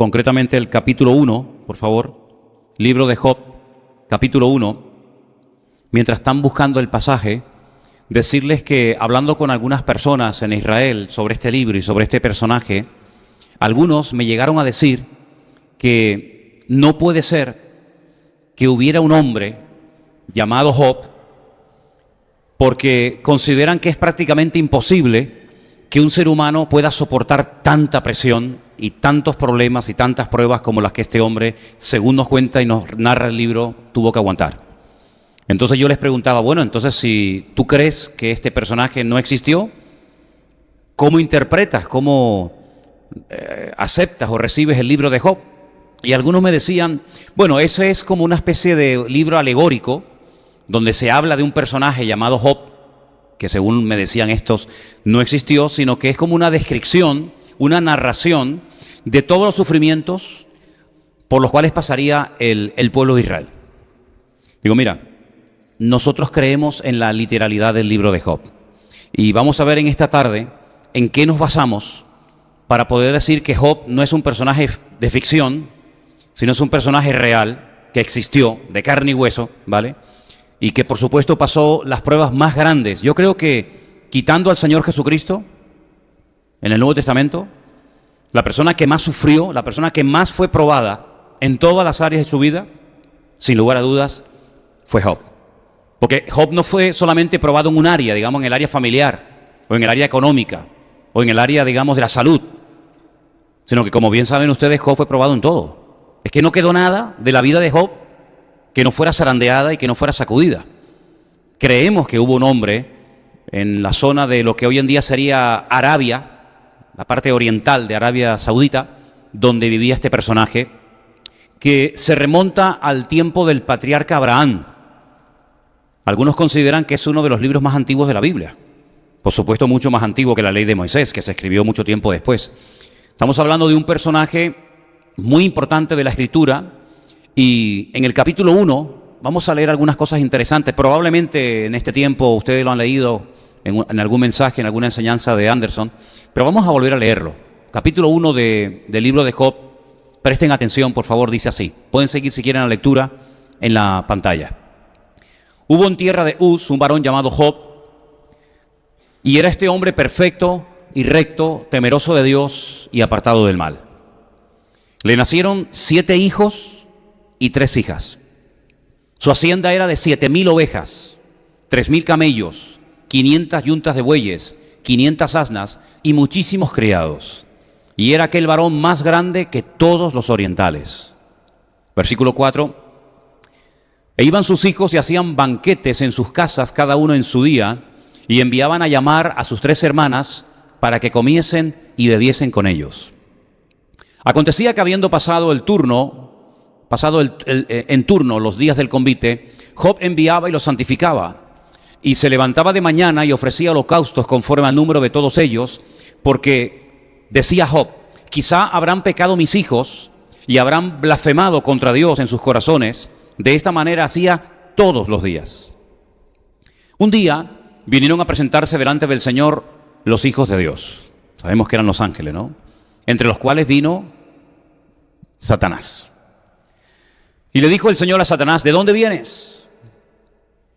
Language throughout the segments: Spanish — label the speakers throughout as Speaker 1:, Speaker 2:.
Speaker 1: concretamente el capítulo 1, por favor, libro de Job, capítulo 1. Mientras están buscando el pasaje, decirles que hablando con algunas personas en Israel sobre este libro y sobre este personaje, algunos me llegaron a decir que no puede ser que hubiera un hombre llamado Job, porque consideran que es prácticamente imposible que un ser humano pueda soportar tanta presión y tantos problemas y tantas pruebas como las que este hombre, según nos cuenta y nos narra el libro, tuvo que aguantar. Entonces yo les preguntaba, bueno, entonces si tú crees que este personaje no existió, ¿cómo interpretas, cómo aceptas o recibes el libro de Job? Y algunos me decían, bueno, ese es como una especie de libro alegórico donde se habla de un personaje llamado Job, que según me decían estos no existió, sino que es como una descripción, una narración de todos los sufrimientos por los cuales pasaría el pueblo de Israel. Digo, mira, nosotros creemos en la literalidad del libro de Job y vamos a ver en esta tarde en qué nos basamos para poder decir que Job no es un personaje de ficción, sino es un personaje real que existió de carne y hueso, ¿vale? Y que por supuesto pasó las pruebas más grandes. Yo creo que quitando al Señor Jesucristo en el Nuevo Testamento, la persona que más sufrió, la persona que más fue probada en todas las áreas de su vida, sin lugar a dudas, fue Job. Porque Job no fue solamente probado en un área, digamos en el área familiar, o en el área económica, o en el área, digamos, de la salud, sino que como bien saben ustedes, Job fue probado en todo. Es que no quedó nada de la vida de Job que no fuera zarandeada y que no fuera sacudida. Creemos que hubo un hombre en la zona de lo que hoy en día sería Arabia, la parte oriental de Arabia Saudita, donde vivía este personaje, que se remonta al tiempo del patriarca Abraham. Algunos consideran que es uno de los libros más antiguos de la Biblia. Por supuesto, mucho más antiguo que la ley de Moisés, que se escribió mucho tiempo después. Estamos hablando de un personaje muy importante de la Escritura, y en el capítulo 1 vamos a leer algunas cosas interesantes. Probablemente en este tiempo ustedes lo han leído en algún mensaje, en alguna enseñanza de Anderson, pero vamos a volver a leerlo. Capítulo 1 del libro de Job, presten atención por favor, dice así. Pueden seguir si quieren la lectura en la pantalla. Hubo en tierra de Uz un varón llamado Job, y era este hombre perfecto y recto, temeroso de Dios y apartado del mal. Le nacieron 7 hijos y 3 hijas. Su hacienda era de 7,000 ovejas, 3,000 camellos, 500 yuntas de bueyes, 500 asnas y muchísimos criados. Y era aquel varón más grande que todos los orientales. Versículo 4. E iban sus hijos y hacían banquetes en sus casas, cada uno en su día, y enviaban a llamar a sus 3 hermanas para que comiesen y bebiesen con ellos. Acontecía que habiendo pasado en turno los días del convite, Job enviaba y los santificaba, y se levantaba de mañana y ofrecía holocaustos conforme al número de todos ellos, porque decía Job, quizá habrán pecado mis hijos y habrán blasfemado contra Dios en sus corazones. De esta manera hacía todos los días. Un día vinieron a presentarse delante del Señor los hijos de Dios. Sabemos que eran los ángeles, ¿no? Entre los cuales vino Satanás. Y le dijo el Señor a Satanás, ¿de dónde vienes?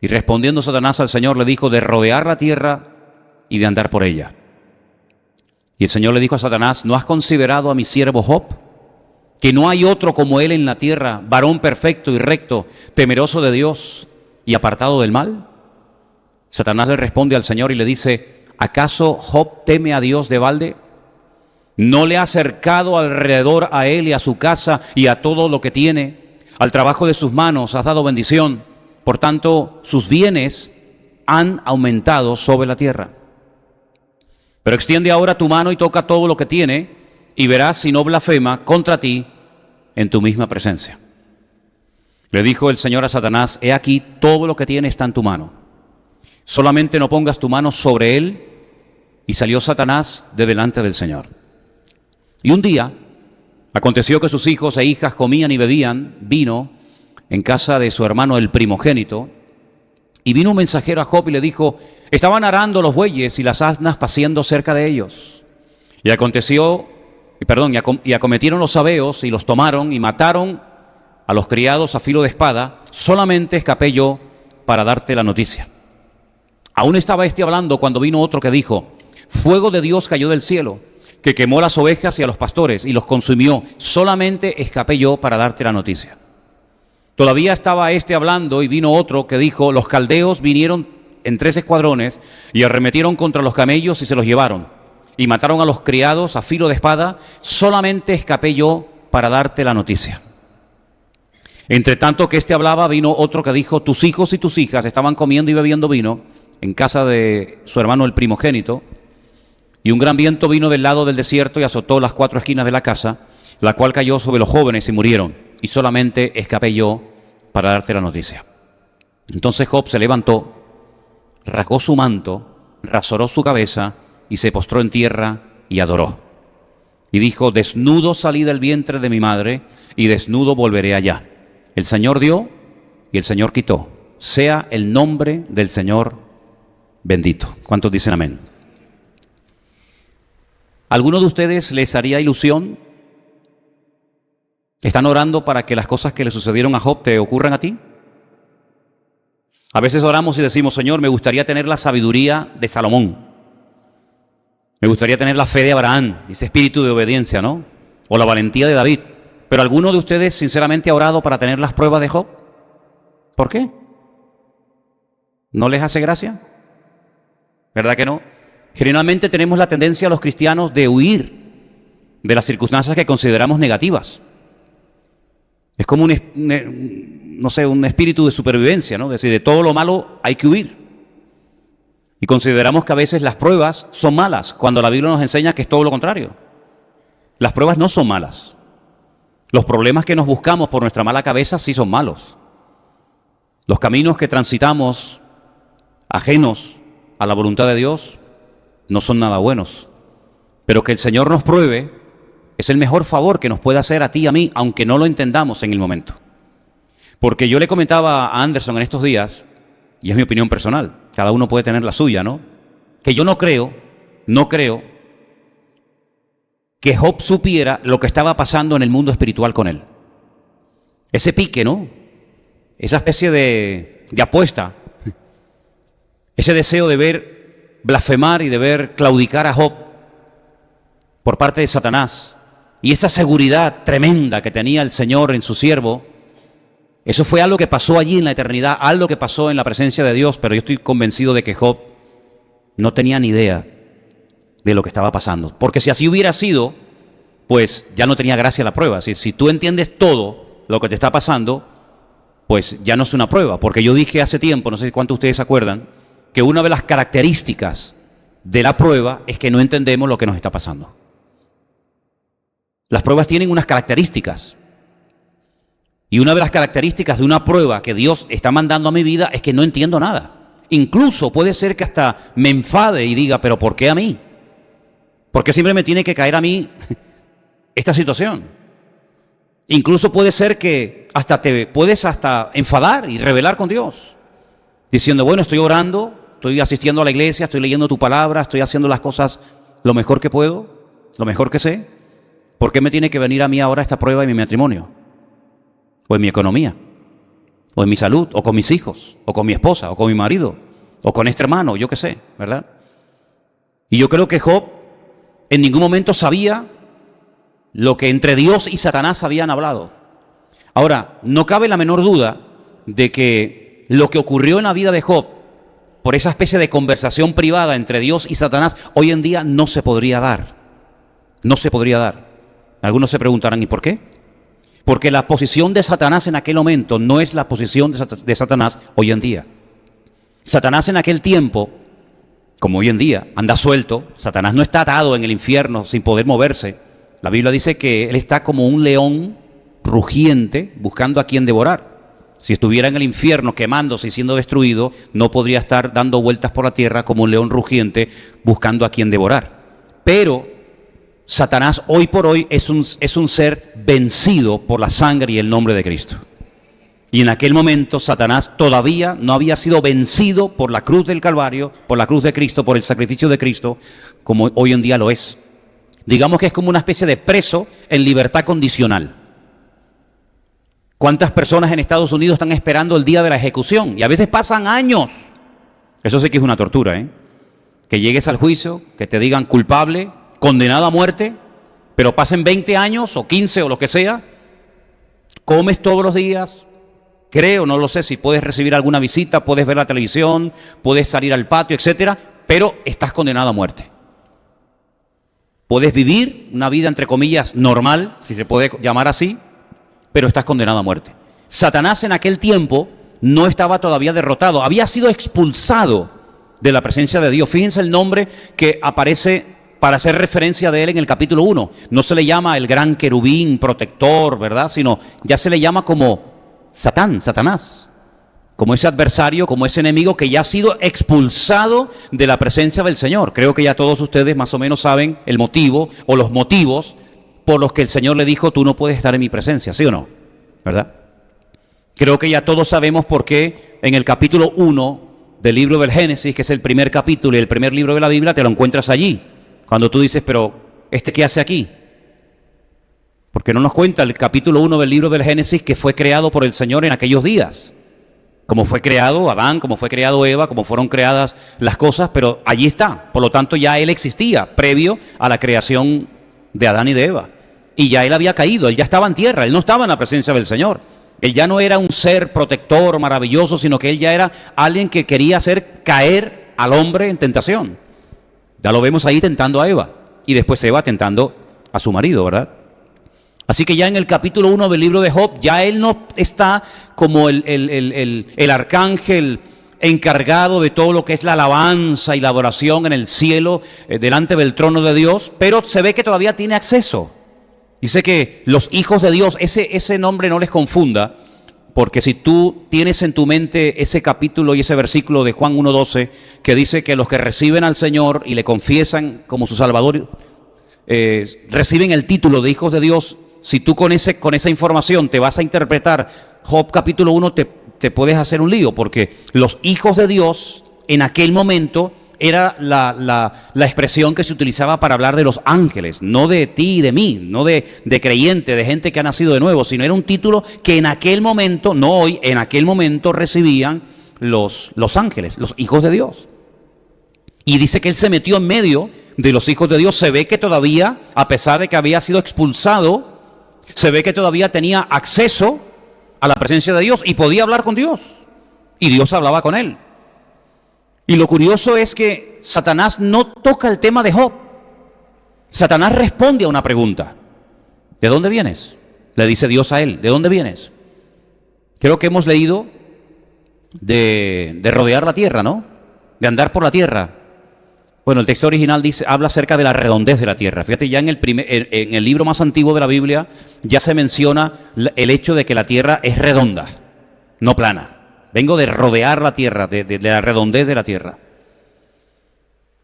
Speaker 1: Y respondiendo Satanás al Señor le dijo, de rodear la tierra y de andar por ella. Y el Señor le dijo a Satanás, ¿no has considerado a mi siervo Job? Que no hay otro como él en la tierra, varón perfecto y recto, temeroso de Dios y apartado del mal. Satanás le responde al Señor y le dice, ¿acaso Job teme a Dios de balde? ¿No le ha acercado alrededor a él y a su casa y a todo lo que tiene? Al trabajo de sus manos has dado bendición. Por tanto, sus bienes han aumentado sobre la tierra. Pero extiende ahora tu mano y toca todo lo que tiene, y verás si no blasfema contra ti en tu misma presencia. Le dijo el Señor a Satanás, he aquí todo lo que tiene está en tu mano. Solamente no pongas tu mano sobre él. Y salió Satanás de delante del Señor. Y un día aconteció que sus hijos e hijas comían y bebían vino en casa de su hermano el primogénito, y vino un mensajero a Job y le dijo, estaban arando los bueyes y las asnas paciendo cerca de ellos. Y aconteció y acometieron los sabeos y los tomaron y mataron a los criados a filo de espada. Solamente escapé yo para darte la noticia. Aún estaba este hablando cuando vino otro que dijo: fuego de Dios cayó del cielo, que quemó las ovejas y a los pastores y los consumió. Solamente escapé yo para darte la noticia. Todavía estaba este hablando y vino otro que dijo: los caldeos vinieron en 3 escuadrones y arremetieron contra los camellos y se los llevaron y mataron a los criados a filo de espada. Solamente escapé yo para darte la noticia. Entre tanto que este hablaba, vino otro que dijo: tus hijos y tus hijas estaban comiendo y bebiendo vino en casa de su hermano el primogénito, y un gran viento vino del lado del desierto y azotó las 4 esquinas de la casa, la cual cayó sobre los jóvenes y murieron, y solamente escapé yo para darte la noticia. Entonces Job se levantó, rasgó su manto, rasuró su cabeza y se postró en tierra y adoró. Y dijo: desnudo salí del vientre de mi madre y desnudo volveré allá. El Señor dio y el Señor quitó. Sea el nombre del Señor bendito. ¿Cuántos dicen amén? ¿Alguno de ustedes les haría ilusión? ¿Están orando para que las cosas que le sucedieron a Job te ocurran a ti? A veces oramos y decimos: Señor, me gustaría tener la sabiduría de Salomón. Me gustaría tener la fe de Abraham, ese espíritu de obediencia, ¿no? O la valentía de David. Pero ¿alguno de ustedes sinceramente ha orado para tener las pruebas de Job? ¿Por qué? ¿No les hace gracia? ¿Verdad que no? Generalmente tenemos la tendencia los cristianos de huir de las circunstancias que consideramos negativas. Es como un espíritu de supervivencia, ¿no? Es decir, de todo lo malo hay que huir. Y consideramos que a veces las pruebas son malas, cuando la Biblia nos enseña que es todo lo contrario. Las pruebas no son malas. Los problemas que nos buscamos por nuestra mala cabeza sí son malos. Los caminos que transitamos ajenos a la voluntad de Dios no son nada buenos. Pero que el Señor nos pruebe es el mejor favor que nos puede hacer a ti y a mí, aunque no lo entendamos en el momento. Porque yo le comentaba a Anderson en estos días, y es mi opinión personal, cada uno puede tener la suya, ¿no? Que yo no creo que Job supiera lo que estaba pasando en el mundo espiritual con él. Ese pique, ¿no? Esa especie de apuesta, ese deseo de ver blasfemar y de ver claudicar a Job por parte de Satanás, y esa seguridad tremenda que tenía el Señor en su siervo, eso fue algo que pasó allí en la eternidad, algo que pasó en la presencia de Dios. Pero yo estoy convencido de que Job no tenía ni idea de lo que estaba pasando, porque si así hubiera sido, pues ya no tenía gracia la prueba. Si tú entiendes todo lo que te está pasando, pues ya no es una prueba. Porque yo dije hace tiempo, no sé cuántos de ustedes se acuerdan, que una de las características de la prueba es que no entendemos lo que nos está pasando. Las pruebas tienen unas características. Y una de las características de una prueba que Dios está mandando a mi vida es que no entiendo nada. Incluso puede ser que hasta me enfade y diga: ¿pero por qué a mí? ¿Por qué siempre me tiene que caer a mí esta situación? Incluso puede ser que hasta te puedes enfadar y rebelar con Dios, diciendo: bueno, estoy orando, estoy asistiendo a la iglesia, estoy leyendo tu palabra, estoy haciendo las cosas lo mejor que puedo, lo mejor que sé. ¿Por qué me tiene que venir a mí ahora esta prueba en mi matrimonio? O en mi economía, o en mi salud, o con mis hijos, o con mi esposa, o con mi marido, o con este hermano, yo qué sé, ¿verdad? Y yo creo que Job en ningún momento sabía lo que entre Dios y Satanás habían hablado. Ahora, no cabe la menor duda de que lo que ocurrió en la vida de Job, por esa especie de conversación privada entre Dios y Satanás, hoy en día no se podría dar. No se podría dar. Algunos se preguntarán: ¿y por qué? Porque la posición de Satanás en aquel momento no es la posición de Satanás hoy en día. Satanás en aquel tiempo, como hoy en día, anda suelto. Satanás no está atado en el infierno sin poder moverse. La Biblia dice que él está como un león rugiente buscando a quien devorar. Si estuviera en el infierno quemándose y siendo destruido, no podría estar dando vueltas por la tierra como un león rugiente buscando a quien devorar. Pero Satanás hoy por hoy es un ser vencido por la sangre y el nombre de Cristo. Y en aquel momento Satanás todavía no había sido vencido por la cruz del Calvario, por la cruz de Cristo, por el sacrificio de Cristo, como hoy en día lo es. Digamos que es como una especie de preso en libertad condicional. ¿Cuántas personas en Estados Unidos están esperando el día de la ejecución? Y a veces pasan años. Eso sí que es una tortura, ¿eh? Que llegues al juicio, que te digan culpable, condenado a muerte, pero pasen 20 años o 15 o lo que sea, comes todos los días, creo, no lo sé si puedes recibir alguna visita, puedes ver la televisión, puedes salir al patio, etcétera, pero estás condenado a muerte. Puedes vivir una vida, entre comillas, normal, si se puede llamar así, pero estás condenado a muerte. Satanás en aquel tiempo no estaba todavía derrotado, había sido expulsado de la presencia de Dios. Fíjense el nombre que aparece para hacer referencia de él en el capítulo 1. No se le llama el gran querubín protector, ¿verdad? Sino ya se le llama como Satanás, como ese adversario, como ese enemigo que ya ha sido expulsado de la presencia del Señor. Creo que ya todos ustedes más o menos saben el motivo o los motivos por los que el Señor le dijo, tú no puedes estar en mi presencia, ¿sí o no? ¿Verdad? Creo que ya todos sabemos por qué en el capítulo 1 del libro del Génesis, que es el primer capítulo y el primer libro de la Biblia, te lo encuentras allí. Cuando tú dices, pero ¿qué hace aquí? Porque no nos cuenta el capítulo 1 del libro del Génesis que fue creado por el Señor en aquellos días. Como fue creado Adán, como fue creado Eva, como fueron creadas las cosas, pero allí está. Por lo tanto, ya Él existía previo a la creación de Adán y de Eva. Y ya Él había caído, Él ya estaba en tierra, Él no estaba en la presencia del Señor. Él ya no era un ser protector maravilloso, sino que Él ya era alguien que quería hacer caer al hombre en tentación. Ya lo vemos ahí tentando a Eva. Y después Eva tentando a su marido, ¿verdad? Así que ya en el capítulo 1 del libro de Job, ya él no está como el arcángel encargado de todo lo que es la alabanza y la adoración en el cielo, delante del trono de Dios, pero se ve que todavía tiene acceso. Dice que los hijos de Dios, ese nombre no les confunda, porque si tú tienes en tu mente ese capítulo y ese versículo de Juan 1:12, que dice que los que reciben al Señor y le confiesan como su Salvador, reciben el título de hijos de Dios. Si tú con esa información te vas a interpretar Job capítulo 1, te puedes hacer un lío, porque los hijos de Dios en aquel momento era la expresión que se utilizaba para hablar de los ángeles, no de ti y de mí, no de creyente, de gente que ha nacido de nuevo, sino era un título que en aquel momento, no hoy, en aquel momento recibían los ángeles, los hijos de Dios. Y dice que él se metió en medio de los hijos de Dios. Se ve que todavía, a pesar de que había sido expulsado, se ve que todavía tenía acceso a la presencia de Dios y podía hablar con Dios. Y Dios hablaba con él. Y lo curioso es que Satanás no toca el tema de Job. Satanás responde a una pregunta. ¿De dónde vienes? Le dice Dios a él. ¿De dónde vienes? Creo que hemos leído de rodear la tierra, ¿no? De andar por la tierra. Bueno, el texto original habla acerca de la redondez de la tierra. Fíjate, ya en el libro más antiguo de la Biblia ya se menciona el hecho de que la tierra es redonda, no plana. Vengo de rodear la tierra, de la redondez de la tierra.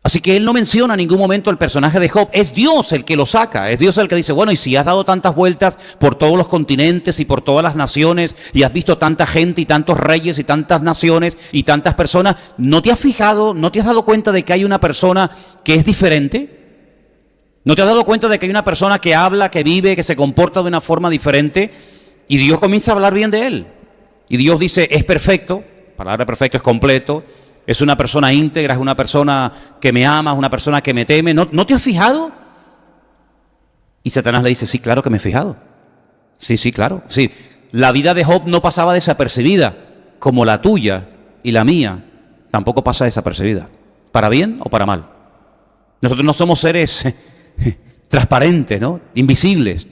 Speaker 1: Así que él no menciona en ningún momento el personaje de Job. Es Dios el que lo saca. Es Dios el que dice, bueno, y si has dado tantas vueltas por todos los continentes y por todas las naciones y has visto tanta gente y tantos reyes y tantas naciones y tantas personas, ¿no te has fijado, no te has dado cuenta de que hay una persona que es diferente? ¿No te has dado cuenta de que hay una persona que habla, que vive, que se comporta de una forma diferente? Y Dios comienza a hablar bien de él. Y Dios dice, es perfecto, la palabra perfecto es completo, es una persona íntegra, es una persona que me ama, es una persona que me teme. ¿No te has fijado? Y Satanás le dice, sí, claro que me he fijado. Sí, claro. Sí, la vida de Job no pasaba desapercibida, como la tuya y la mía tampoco pasa desapercibida, para bien o para mal. Nosotros no somos seres transparentes, ¿no? Invisibles.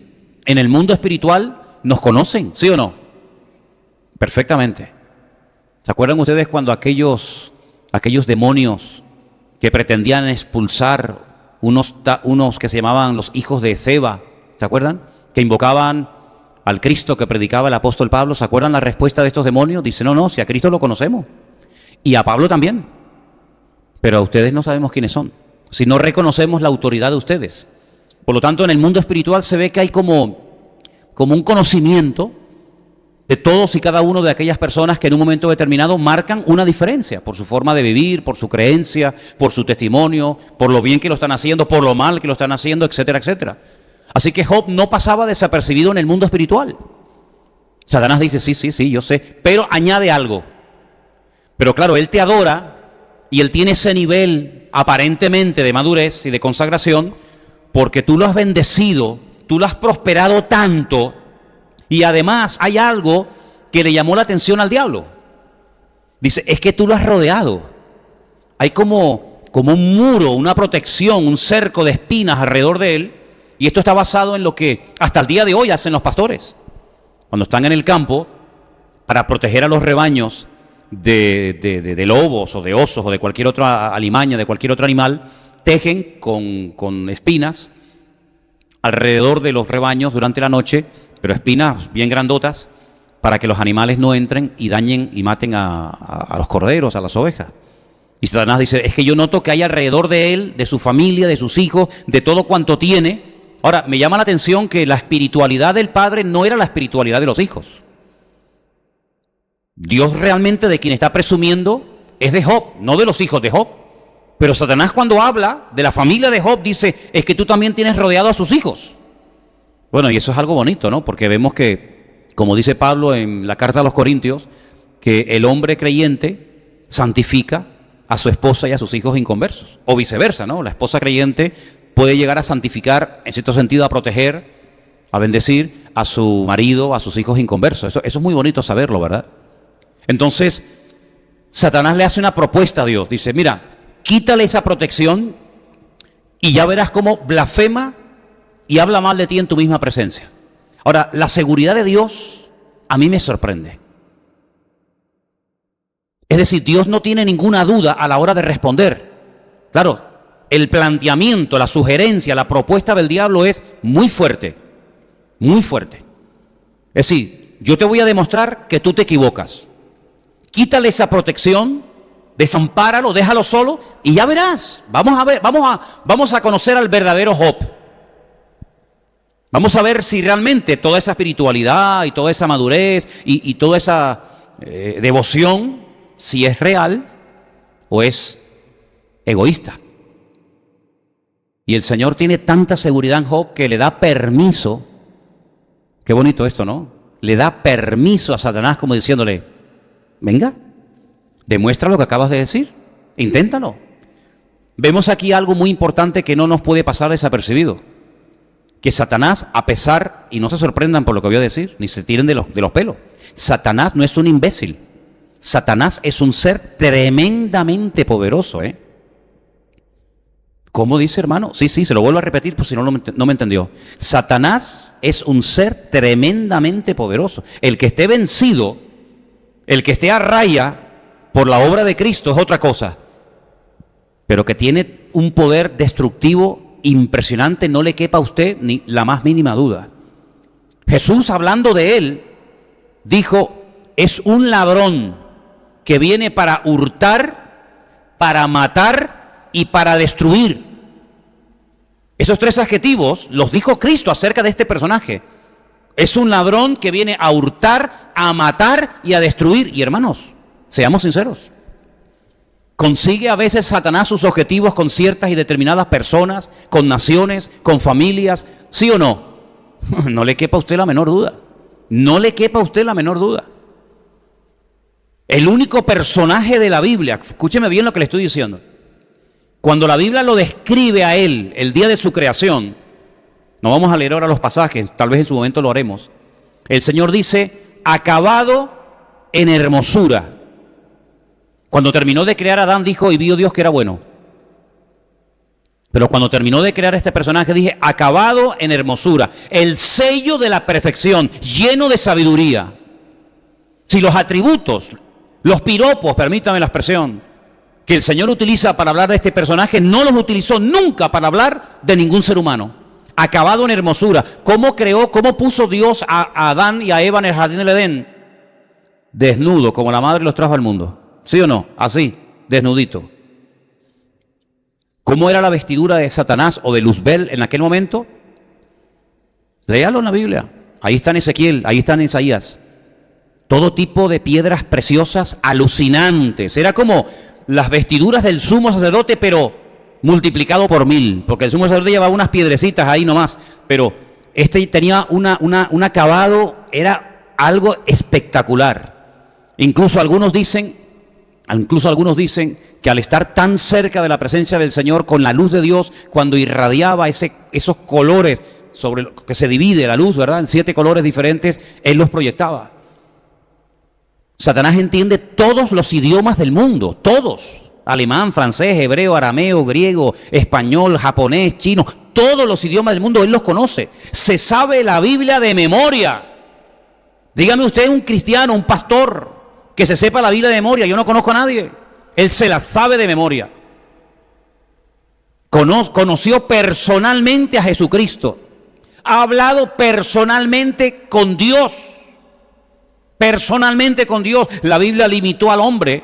Speaker 1: En el mundo espiritual nos conocen, ¿sí o no? Perfectamente. ¿Se acuerdan ustedes cuando aquellos demonios que pretendían expulsar unos que se llamaban los hijos de Seba, ¿se acuerdan? Que invocaban al Cristo que predicaba el apóstol Pablo. ¿Se acuerdan la respuesta de estos demonios? Dice, no, si a Cristo lo conocemos. Y a Pablo también. Pero a ustedes no sabemos quiénes son. Si no reconocemos la autoridad de ustedes. Por lo tanto, en el mundo espiritual se ve que hay como un conocimiento de todos y cada uno de aquellas personas que en un momento determinado marcan una diferencia por su forma de vivir, por su creencia, por su testimonio, por lo bien que lo están haciendo, por lo mal que lo están haciendo, etcétera, etcétera. Así que Job no pasaba desapercibido en el mundo espiritual. Satanás dice, sí, yo sé, pero añade algo. Pero claro, él te adora y él tiene ese nivel aparentemente de madurez y de consagración porque tú lo has bendecido, tú lo has prosperado tanto. Y además hay algo que le llamó la atención al diablo. Dice, es que tú lo has rodeado. Hay como un muro, una protección, un cerco de espinas alrededor de él. Y esto está basado en lo que hasta el día de hoy hacen los pastores. Cuando están en el campo, para proteger a los rebaños de lobos o de osos o de cualquier otra alimaña, de cualquier otro animal, tejen con espinas alrededor de los rebaños durante la noche, pero espinas bien grandotas, para que los animales no entren y dañen y maten a los corderos, a las ovejas. Y Satanás dice, es que yo noto que hay alrededor de él, de su familia, de sus hijos, de todo cuanto tiene. Ahora, me llama la atención que la espiritualidad del padre no era la espiritualidad de los hijos. Dios realmente de quien está presumiendo es de Job, no de los hijos de Job. Pero Satanás cuando habla de la familia de Job dice, es que tú también tienes rodeado a sus hijos. Bueno, y eso es algo bonito, ¿no? Porque vemos que, como dice Pablo en la carta a los Corintios, que el hombre creyente santifica a su esposa y a sus hijos inconversos. O viceversa, ¿no? La esposa creyente puede llegar a santificar, en cierto sentido, a proteger, a bendecir a su marido, a sus hijos inconversos. Eso es muy bonito saberlo, ¿verdad? Entonces, Satanás le hace una propuesta a Dios. Dice, mira, quítale esa protección y ya verás cómo blasfema y habla mal de ti en tu misma presencia. Ahora, la seguridad de Dios a mí me sorprende. Es decir, Dios no tiene ninguna duda a la hora de responder. Claro, el planteamiento, la sugerencia, la propuesta del diablo es muy fuerte, muy fuerte. Es decir, yo te voy a demostrar que tú te equivocas. Quítale esa protección, desampáralo, déjalo solo y ya verás. Vamos a conocer al verdadero Job. Vamos a ver si realmente toda esa espiritualidad y toda esa madurez y toda esa devoción, si es real o es egoísta. Y el Señor tiene tanta seguridad en Job que le da permiso, qué bonito esto, ¿no? Le da permiso a Satanás como diciéndole, venga, demuestra lo que acabas de decir, inténtalo. Vemos aquí algo muy importante que no nos puede pasar desapercibido. Que Satanás, a pesar, y no se sorprendan por lo que voy a decir, ni se tiren de los pelos, Satanás no es un imbécil. Satanás es un ser tremendamente poderoso, ¿eh? ¿Cómo dice, hermano? Sí, se lo vuelvo a repetir por si no me entendió. Satanás es un ser tremendamente poderoso. El que esté vencido, el que esté a raya por la obra de Cristo es otra cosa. Pero que tiene un poder destructivo impresionante, no le quepa a usted ni la más mínima duda. Jesús, hablando de él, dijo, es un ladrón que viene para hurtar, para matar y para destruir. Esos tres adjetivos los dijo Cristo acerca de este personaje. Es un ladrón que viene a hurtar, a matar y a destruir. Y hermanos, seamos sinceros, ¿consigue a veces Satanás sus objetivos con ciertas y determinadas personas, con naciones, con familias? ¿Sí o no? No le quepa a usted la menor duda. No le quepa a usted la menor duda. El único personaje de la Biblia, escúcheme bien lo que le estoy diciendo, cuando la Biblia lo describe a él el día de su creación, no vamos a leer ahora los pasajes, tal vez en su momento lo haremos, el Señor dice, acabado en hermosura. Cuando terminó de crear a Adán dijo, y vio Dios que era bueno. Pero cuando terminó de crear este personaje dije, acabado en hermosura, el sello de la perfección, lleno de sabiduría. Si los atributos, los piropos, permítame la expresión, que el Señor utiliza para hablar de este personaje, no los utilizó nunca para hablar de ningún ser humano. Acabado en hermosura. ¿Cómo creó, cómo puso Dios a Adán y a Eva en el jardín del Edén? Desnudo, como la madre los trajo al mundo. ¿Sí o no? Así, desnudito. ¿Cómo era la vestidura de Satanás o de Luzbel en aquel momento? Léalo en la Biblia. Ahí está en Ezequiel, ahí está en Isaías. todo tipo de piedras preciosas alucinantes. Era como las vestiduras del sumo sacerdote, pero multiplicado por 1000, porque el sumo sacerdote llevaba unas piedrecitas ahí nomás, pero este tenía un acabado, era algo espectacular. Incluso algunos dicen que al estar tan cerca de la presencia del Señor, con la luz de Dios, cuando irradiaba esos colores sobre lo que se divide la luz, ¿verdad?, en 7 colores diferentes, Él los proyectaba. Satanás entiende todos los idiomas del mundo, todos. Alemán, francés, hebreo, arameo, griego, español, japonés, chino, todos los idiomas del mundo Él los conoce. Se sabe la Biblia de memoria. Dígame usted un cristiano, un pastor, que se sepa la Biblia de memoria. Yo no conozco a nadie. Él se la sabe de memoria. Conoció personalmente a Jesucristo. Ha hablado personalmente con Dios. Personalmente con Dios. La Biblia limitó al hombre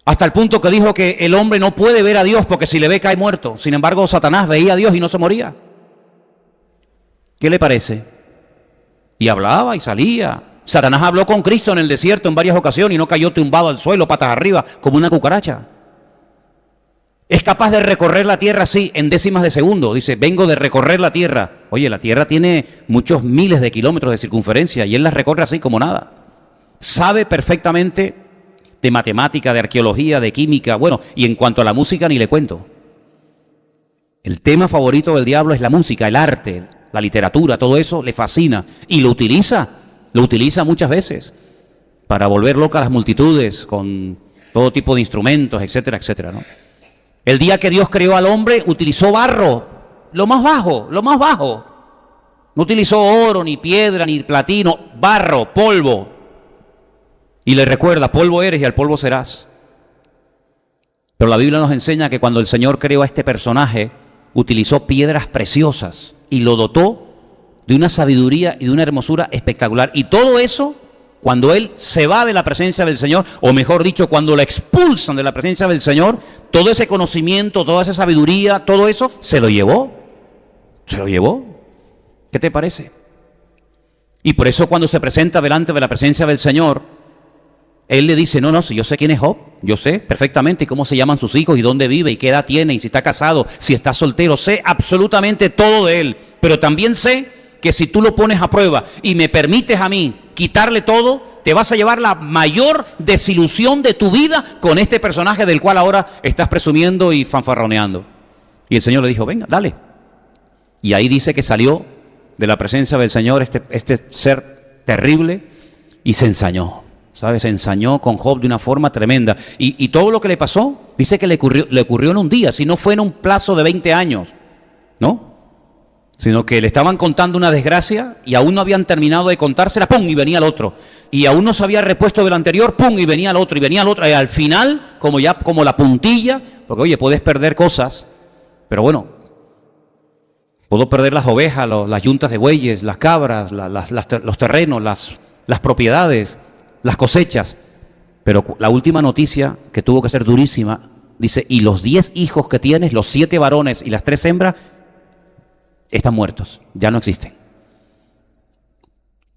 Speaker 1: hasta el punto que dijo que el hombre no puede ver a Dios porque si le ve cae muerto. Sin embargo, Satanás veía a Dios y no se moría. ¿Qué le parece? Y hablaba y salía. Satanás habló con Cristo en el desierto en varias ocasiones y no cayó tumbado al suelo, patas arriba, como una cucaracha. Es capaz de recorrer la tierra así, en décimas de segundo. Dice, vengo de recorrer la tierra. Oye, la tierra tiene muchos miles de kilómetros de circunferencia y él la recorre así como nada. Sabe perfectamente de matemática, de arqueología, de química, bueno, y en cuanto a la música ni le cuento. El tema favorito del diablo es la música, el arte, la literatura, todo eso le fascina y lo utiliza muchas veces para volver locas a las multitudes con todo tipo de instrumentos, etcétera, etcétera, ¿no? El día que Dios creó al hombre utilizó barro, lo más bajo. No utilizó oro, ni piedra, ni platino, barro, polvo. Y le recuerda, polvo eres y al polvo serás. Pero la Biblia nos enseña que cuando el Señor creó a este personaje, utilizó piedras preciosas y lo dotó de una sabiduría y de una hermosura espectacular. Y todo eso, cuando Él se va de la presencia del Señor, o mejor dicho, cuando lo expulsan de la presencia del Señor, todo ese conocimiento, toda esa sabiduría, todo eso, se lo llevó. ¿Qué te parece? Y por eso cuando se presenta delante de la presencia del Señor, Él le dice, no, si yo sé quién es Job, yo sé perfectamente cómo se llaman sus hijos y dónde vive y qué edad tiene y si está casado, si está soltero, sé absolutamente todo de él, pero también sé que si tú lo pones a prueba y me permites a mí quitarle todo, te vas a llevar la mayor desilusión de tu vida con este personaje del cual ahora estás presumiendo y fanfarroneando. Y el Señor le dijo, venga, dale. Y ahí dice que salió de la presencia del Señor este ser terrible y se ensañó. ¿Sabes? Se ensañó con Job de una forma tremenda. Y todo lo que le pasó, dice que le ocurrió en un día, si no fue en un plazo de 20 años, ¿no? Sino que le estaban contando una desgracia y aún no habían terminado de contársela, ¡pum! Y venía el otro. Y aún no se había repuesto del anterior, ¡pum! Y venía el otro, y venía el otro. Y al final, como la puntilla, porque oye, puedes perder cosas, pero bueno, puedo perder las ovejas, las yuntas de bueyes, las cabras, los terrenos, las propiedades, las cosechas, pero la última noticia, que tuvo que ser durísima, dice, y los 10 hijos que tienes, los 7 varones y las 3 hembras, están muertos, ya no existen.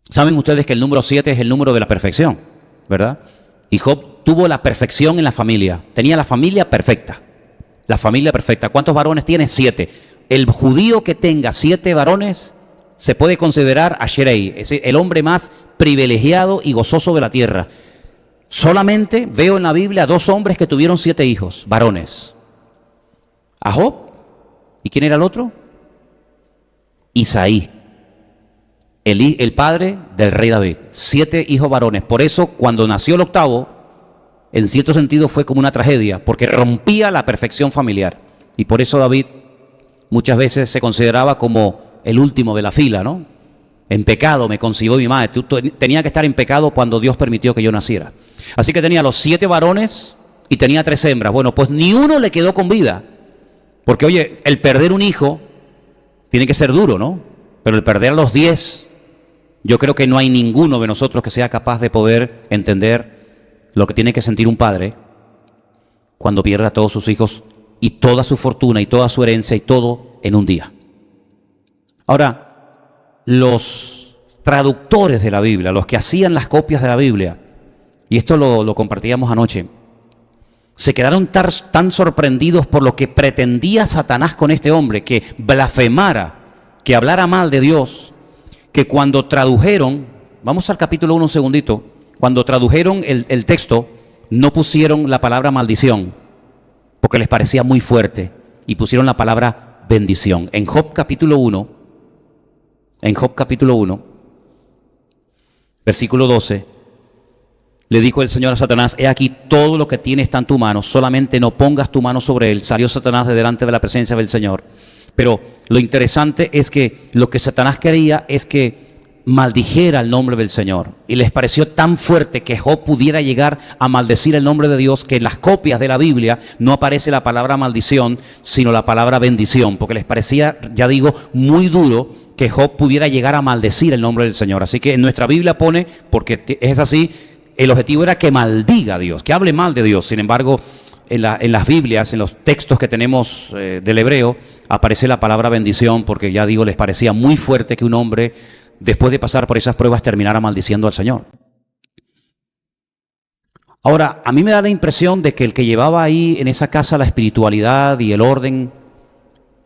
Speaker 1: Saben ustedes que el número 7 es el número de la perfección, ¿verdad? Y Job tuvo la perfección en la familia, tenía la familia perfecta. ¿Cuántos varones tiene? 7. El judío que tenga 7 varones se puede considerar Asherei, es el hombre más privilegiado y gozoso de la tierra. Solamente veo en la Biblia 2 hombres que tuvieron 7 hijos, varones. A Job. ¿Y quién era el otro? Isaí, el padre del rey David. 7 hijos varones. Por eso, cuando nació el octavo, en cierto sentido fue como una tragedia, porque rompía la perfección familiar. Y por eso David muchas veces se consideraba como el último de la fila, ¿no? En pecado me concibió mi madre. Tenía que estar en pecado cuando Dios permitió que yo naciera. Así que tenía los 7 varones y tenía 3 hembras. Bueno, pues ni uno le quedó con vida. Porque, oye, el perder un hijo tiene que ser duro, ¿no? Pero el perder a los 10, yo creo que no hay ninguno de nosotros que sea capaz de poder entender lo que tiene que sentir un padre cuando pierde a todos sus hijos y toda su fortuna y toda su herencia y todo en un día. Ahora, los traductores de la Biblia, los que hacían las copias de la Biblia, y esto lo compartíamos anoche, se quedaron tan sorprendidos por lo que pretendía Satanás con este hombre, que blasfemara, que hablara mal de Dios, que cuando tradujeron, vamos al capítulo 1 un segundito, cuando tradujeron el texto, no pusieron la palabra maldición, porque les parecía muy fuerte, y pusieron la palabra bendición. En Job capítulo 1, versículo 12, le dijo el Señor a Satanás: he aquí todo lo que tienes está en tu mano, solamente no pongas tu mano sobre él. Salió Satanás de delante de la presencia del Señor. Pero lo interesante es que lo que Satanás quería es que maldijera el nombre del Señor. Y les pareció tan fuerte que Job pudiera llegar a maldecir el nombre de Dios, que en las copias de la Biblia no aparece la palabra maldición, sino la palabra bendición, porque les parecía, ya digo, muy duro que Job pudiera llegar a maldecir el nombre del Señor. Así que en nuestra Biblia pone, porque es así, el objetivo era que maldiga a Dios, que hable mal de Dios. Sin embargo, en las Biblias, en los textos que tenemos del hebreo, aparece la palabra bendición, porque ya digo, les parecía muy fuerte que un hombre, después de pasar por esas pruebas, terminara maldiciendo al Señor. Ahora, a mí me da la impresión de que el que llevaba ahí en esa casa la espiritualidad y el orden,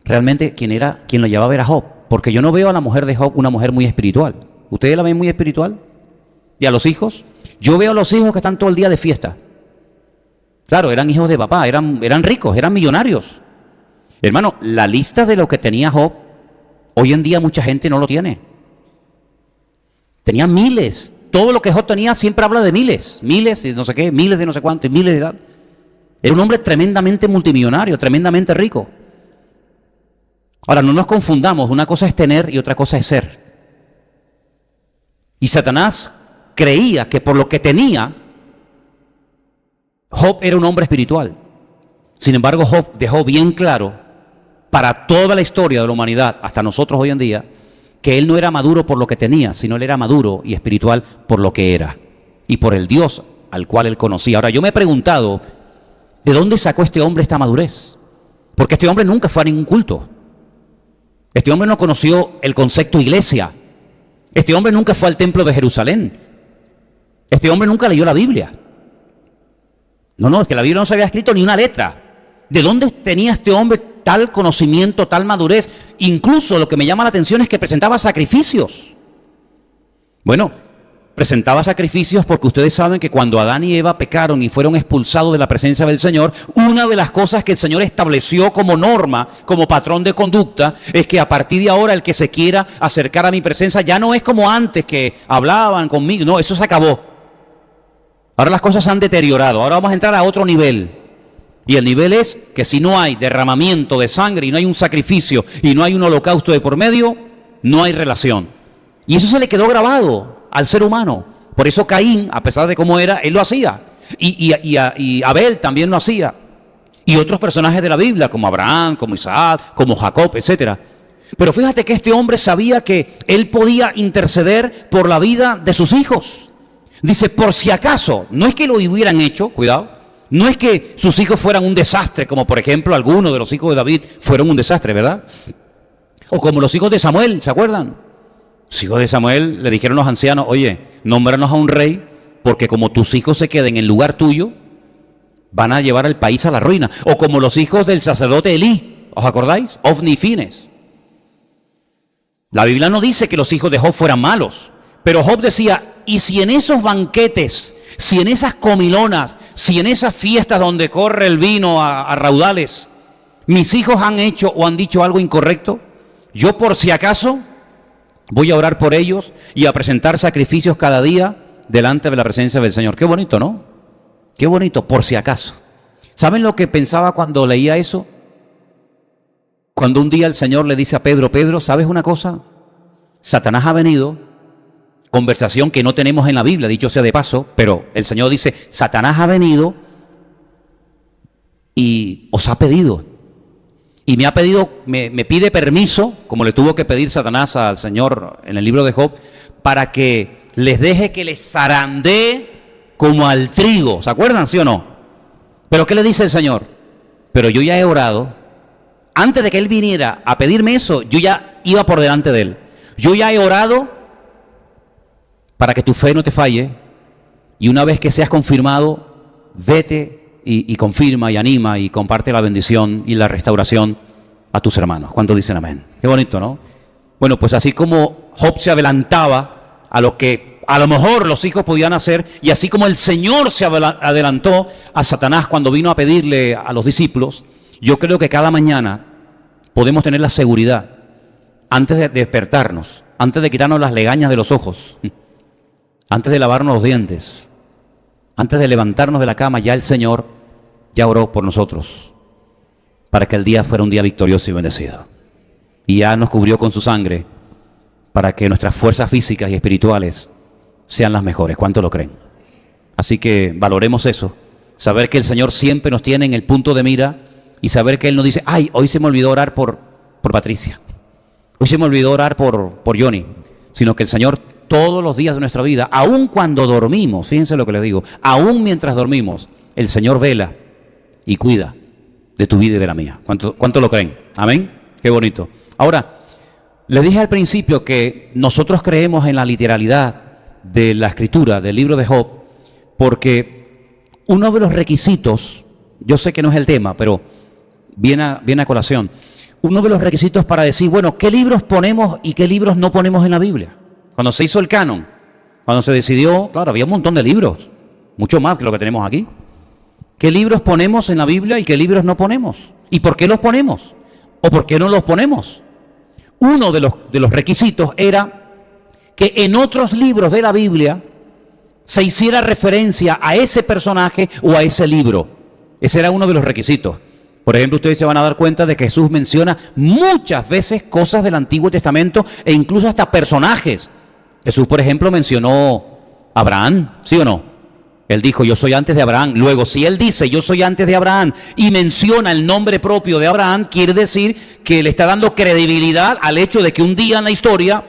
Speaker 1: realmente quien lo llevaba era Job, porque yo no veo a la mujer de Job una mujer muy espiritual. ¿Ustedes la ven muy espiritual? ¿Y a los hijos? Yo veo a los hijos que están todo el día de fiesta. Claro, eran hijos de papá, eran ricos, eran millonarios. Hermano, la lista de lo que tenía Job, hoy en día mucha gente no lo tiene. Tenía miles. Todo lo que Job tenía siempre habla de miles. Miles de no sé qué, miles de no sé cuánto, miles de edad. Era un hombre tremendamente multimillonario, tremendamente rico. Ahora, no nos confundamos, una cosa es tener y otra cosa es ser. Y Satanás creía que por lo que tenía, Job era un hombre espiritual. Sin embargo, Job dejó bien claro para toda la historia de la humanidad, hasta nosotros hoy en día, que él no era maduro por lo que tenía, sino él era maduro y espiritual por lo que era y por el Dios al cual él conocía. Ahora, yo me he preguntado, ¿de dónde sacó este hombre esta madurez? Porque este hombre nunca fue a ningún culto. Este hombre no conoció el concepto iglesia. Este hombre nunca fue al templo de Jerusalén. Este hombre nunca leyó la Biblia. No, es que la Biblia no se había escrito ni una letra. ¿De dónde tenía este hombre tal conocimiento, tal madurez? Incluso lo que me llama la atención es que presentaba sacrificios. Bueno, presentaba sacrificios porque ustedes saben que cuando Adán y Eva pecaron y fueron expulsados de la presencia del Señor, una de las cosas que el Señor estableció como norma, como patrón de conducta, es que a partir de ahora el que se quiera acercar a mi presencia ya no es como antes que hablaban conmigo. No, eso se acabó. Ahora las cosas se han deteriorado. Ahora vamos a entrar a otro nivel. Y el nivel es que si no hay derramamiento de sangre y no hay un sacrificio y no hay un holocausto de por medio, no hay relación. Y eso se le quedó grabado al ser humano. Por eso Caín, a pesar de cómo era, él lo hacía. Y Abel también lo hacía. Y otros personajes de la Biblia, como Abraham, como Isaac, como Jacob, etc. Pero fíjate que este hombre sabía que él podía interceder por la vida de sus hijos. Dice, por si acaso, no es que lo hubieran hecho, cuidado, no es que sus hijos fueran un desastre, como por ejemplo algunos de los hijos de David fueron un desastre, ¿verdad? O como los hijos de Samuel, ¿se acuerdan? Los hijos de Samuel le dijeron a los ancianos, oye, nómbranos a un rey, porque como tus hijos se queden en lugar tuyo, van a llevar al país a la ruina. O como los hijos del sacerdote Elí, ¿os acordáis? Ofni y Fines. La Biblia no dice que los hijos de Job fueran malos, pero Job decía, y si en esos banquetes, si en esas comilonas, si en esas fiestas donde corre el vino a raudales, mis hijos han hecho o han dicho algo incorrecto, yo por si acaso voy a orar por ellos y a presentar sacrificios cada día delante de la presencia del Señor. Qué bonito, ¿no? Qué bonito, por si acaso. ¿Saben lo que pensaba cuando leía eso? Cuando un día el Señor le dice a Pedro, Pedro, ¿sabes una cosa? Satanás ha venido, conversación que no tenemos en la Biblia, dicho sea de paso, pero el Señor dice, Satanás ha venido y os ha pedido. Y me ha pedido, me pide permiso, como le tuvo que pedir Satanás al Señor en el libro de Job, para que les deje que les zarandee como al trigo. ¿Se acuerdan, sí o no? Pero ¿qué le dice el Señor? Pero yo ya he orado. Antes de que Él viniera a pedirme eso, yo ya iba por delante de Él. Yo ya he orado para que tu fe no te falle, y una vez que seas confirmado, vete y confirma y anima y comparte la bendición y la restauración a tus hermanos. ¿Cuántos dicen amén? Qué bonito, ¿no? Bueno, pues así como Job se adelantaba a lo que a lo mejor los hijos podían hacer, y así como el Señor se adelantó a Satanás cuando vino a pedirle a los discípulos, yo creo que cada mañana podemos tener la seguridad, antes de despertarnos, antes de quitarnos las legañas de los ojos, antes de lavarnos los dientes, antes de levantarnos de la cama, ya el Señor ya oró por nosotros, para que el día fuera un día victorioso y bendecido. Y ya nos cubrió con su sangre, para que nuestras fuerzas físicas y espirituales sean las mejores. ¿Cuánto lo creen? Así que valoremos eso, saber que el Señor siempre nos tiene en el punto de mira, y saber que Él nos dice, ay, hoy se me olvidó orar por Patricia, hoy se me olvidó orar por Johnny, sino que el Señor todos los días de nuestra vida, aun cuando dormimos, fíjense lo que les digo, aun mientras dormimos, el Señor vela y cuida de tu vida y de la mía. ¿Cuánto lo creen? Amén. Qué bonito. Ahora, les dije al principio que nosotros creemos en la literalidad de la escritura, del libro de Job, porque uno de los requisitos, yo sé que no es el tema, pero viene a colación, uno de los requisitos para decir, bueno, ¿qué libros ponemos y qué libros no ponemos en la Biblia? Cuando se hizo el canon, cuando se decidió, claro, había un montón de libros, mucho más que lo que tenemos aquí. ¿Qué libros ponemos en la Biblia y qué libros no ponemos? ¿Y por qué los ponemos? ¿O por qué no los ponemos? Uno de los requisitos era que en otros libros de la Biblia se hiciera referencia a ese personaje o a ese libro. Ese era uno de los requisitos. Por ejemplo, ustedes se van a dar cuenta de que Jesús menciona muchas veces cosas del Antiguo Testamento e incluso hasta personajes. Jesús, por ejemplo, mencionó a Abraham, ¿sí o no? Él dijo, yo soy antes de Abraham. Luego, si él dice, yo soy antes de Abraham, y menciona el nombre propio de Abraham, quiere decir que le está dando credibilidad al hecho de que un día en la historia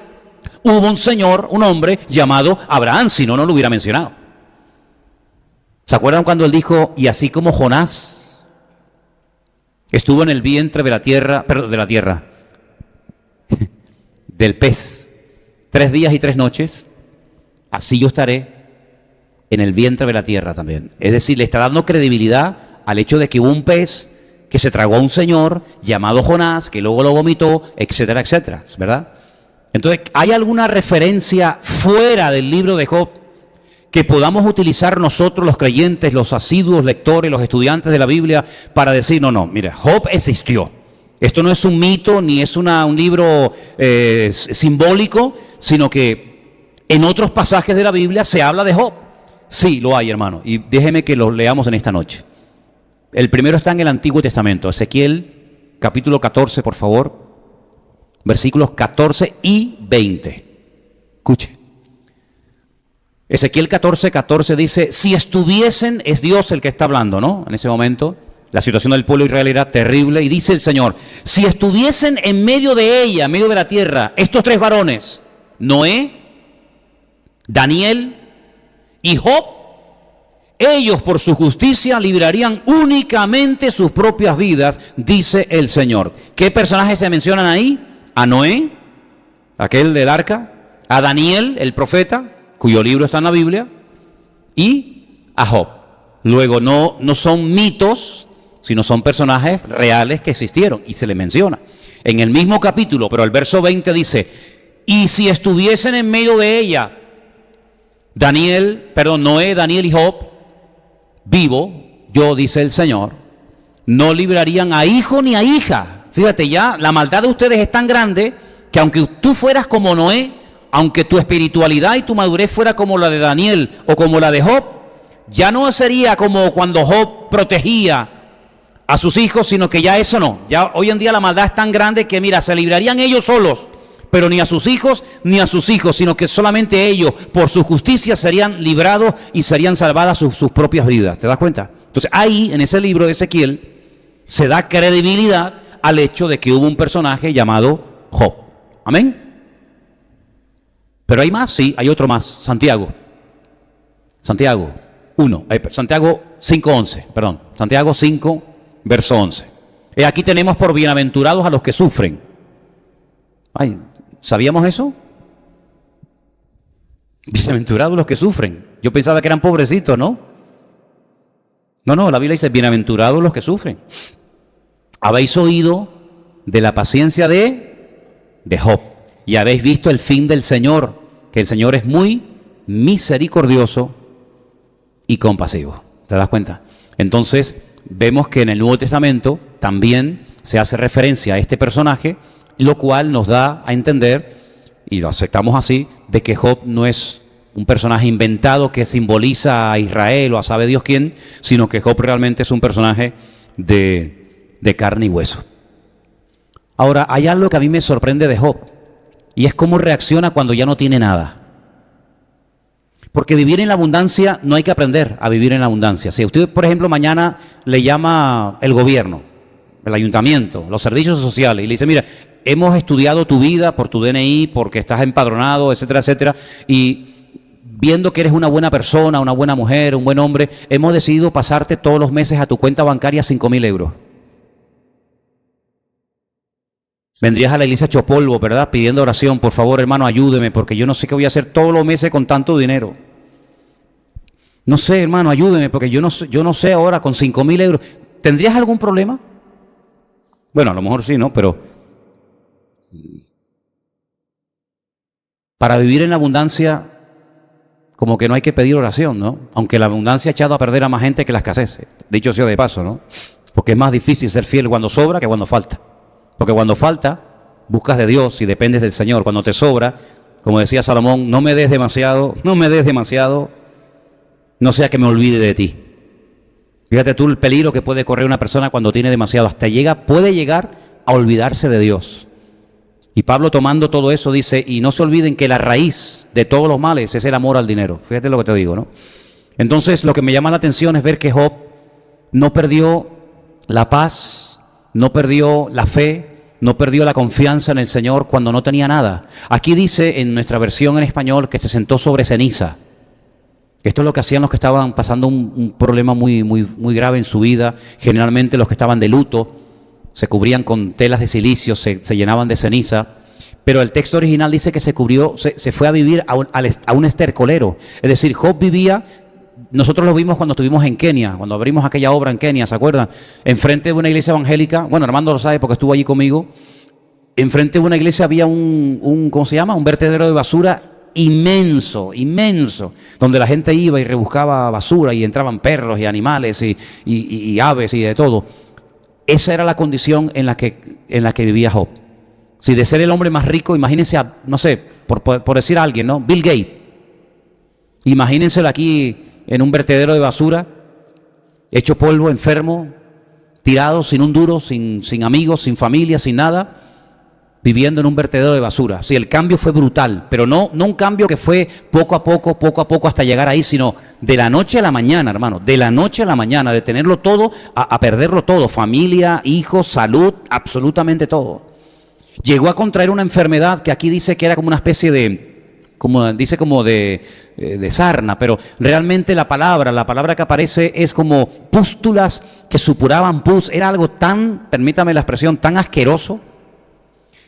Speaker 1: hubo un señor, un hombre llamado Abraham, si no, no lo hubiera mencionado. ¿Se acuerdan cuando él dijo, y así como Jonás estuvo en el vientre de la tierra, del pez, 3 días y 3 noches, así yo estaré en el vientre de la tierra también? Es decir, le está dando credibilidad al hecho de que hubo un pez que se tragó a un señor llamado Jonás, que luego lo vomitó, etcétera, etcétera, ¿verdad? Entonces, ¿hay alguna referencia fuera del libro de Job que podamos utilizar nosotros los creyentes, los asiduos lectores, los estudiantes de la Biblia, para decir, no, mira, Job existió? Esto no es un mito, ni es un libro simbólico, sino que en otros pasajes de la Biblia se habla de Job. Sí, lo hay, hermano, y déjeme que lo leamos en esta noche. El primero está en el Antiguo Testamento, Ezequiel, capítulo 14, por favor, versículos 14 y 20. Escuche. Ezequiel 14 dice, si estuviesen, es Dios el que está hablando, ¿no? En ese momento, la situación del pueblo de Israel era terrible, y dice el Señor, si estuviesen en medio de ella, en medio de la tierra, estos 3 varones, Noé, Daniel y Job, ellos por su justicia librarían únicamente sus propias vidas, dice el Señor. ¿Qué personajes se mencionan ahí? A Noé, aquel del arca, a Daniel, el profeta, cuyo libro está en la Biblia, y a Job. Luego no son mitos, sino son personajes reales que existieron, y se le menciona. En el mismo capítulo, pero el verso 20 dice, y si estuviesen en medio de ella, Noé, Daniel y Job, vivo, yo, dice el Señor, no librarían a hijo ni a hija. Fíjate, ya la maldad de ustedes es tan grande que aunque tú fueras como Noé, aunque tu espiritualidad y tu madurez fuera como la de Daniel o como la de Job, ya no sería como cuando Job protegía a sus hijos, sino que ya eso no. Ya hoy en día la maldad es tan grande que, mira, se librarían ellos solos, pero ni a sus hijos ni a sus hijos, sino que solamente ellos, por su justicia, serían librados y serían salvadas sus propias vidas. ¿Te das cuenta? Entonces ahí, en ese libro de Ezequiel, se da credibilidad al hecho de que hubo un personaje llamado Job. ¿Amén? Pero hay más, sí, hay otro más. Santiago 5:11, perdón. Santiago 5, verso 11. Aquí tenemos por bienaventurados a los que sufren. Ay, ¿sabíamos eso? Bienaventurados los que sufren. Yo pensaba que eran pobrecitos, ¿no? No, la Biblia dice, bienaventurados los que sufren. Habéis oído de la paciencia de Job, y habéis visto el fin del Señor, que el Señor es muy misericordioso y compasivo. ¿Te das cuenta? Entonces, vemos que en el Nuevo Testamento también se hace referencia a este personaje, lo cual nos da a entender, y lo aceptamos así, de que Job no es un personaje inventado que simboliza a Israel o a sabe Dios quién, sino que Job realmente es un personaje de carne y hueso. Ahora, hay algo que a mí me sorprende de Job, y es cómo reacciona cuando ya no tiene nada. Porque vivir en la abundancia, no hay que aprender a vivir en la abundancia. Si usted, por ejemplo, mañana le llama el gobierno, el ayuntamiento, los servicios sociales, y le dice, mira, hemos estudiado tu vida por tu DNI, porque estás empadronado, etcétera, etcétera, y viendo que eres una buena persona, una buena mujer, un buen hombre, hemos decidido pasarte todos los meses a tu cuenta bancaria 5.000 euros. Vendrías a la iglesia hecho polvo, ¿verdad? Pidiendo oración, por favor, hermano, ayúdeme, porque yo no sé qué voy a hacer todos los meses con tanto dinero. No sé, hermano, ayúdeme, porque yo no sé ahora con 5.000 euros. ¿Tendrías algún problema? Bueno, a lo mejor sí, ¿no? Pero para vivir en la abundancia, como que no hay que pedir oración, ¿no? Aunque la abundancia ha echado a perder a más gente que la escasez. Dicho sea de paso, ¿no? Porque es más difícil ser fiel cuando sobra que cuando falta. Porque cuando falta, buscas de Dios y dependes del Señor. Cuando te sobra, como decía Salomón, no me des demasiado, no sea que me olvide de ti. Fíjate tú el peligro que puede correr una persona cuando tiene demasiado. Puede llegar a olvidarse de Dios. Y Pablo, tomando todo eso, dice, y no se olviden que la raíz de todos los males es el amor al dinero. Fíjate lo que te digo, ¿no? Entonces, lo que me llama la atención es ver que Job no perdió la paz, no perdió la fe, no perdió la confianza en el Señor cuando no tenía nada. Aquí dice en nuestra versión en español que se sentó sobre ceniza. Esto es lo que hacían los que estaban pasando un problema muy grave en su vida. Generalmente los que estaban de luto se cubrían con telas de silicio, se llenaban de ceniza. Pero el texto original dice que se fue a vivir a un estercolero. Es decir, Job vivía. Nosotros lo vimos cuando estuvimos en Kenia, cuando abrimos aquella obra en Kenia, ¿se acuerdan? Enfrente de una iglesia evangélica, bueno, Armando lo sabe porque estuvo allí conmigo, enfrente de una iglesia había ¿cómo se llama? Un vertedero de basura inmenso, donde la gente iba y rebuscaba basura y entraban perros y animales y aves y de todo. Esa era la condición en la que vivía Job. Si de ser el hombre más rico, imagínense, no sé, por decir a alguien, ¿no? Bill Gates. Imagínenselo aquí en un vertedero de basura, hecho polvo, enfermo, tirado, sin un duro, sin amigos, sin familia, sin nada, viviendo en un vertedero de basura. Sí, el cambio fue brutal, pero no un cambio que fue poco a poco hasta llegar ahí, sino de la noche a la mañana, hermano, de la noche a la mañana, de tenerlo todo a perderlo todo, familia, hijos, salud, absolutamente todo. Llegó a contraer una enfermedad que aquí dice que era como una especie de sarna, pero realmente la palabra que aparece es como pústulas que supuraban pus. Era algo tan, permítame la expresión, tan asqueroso,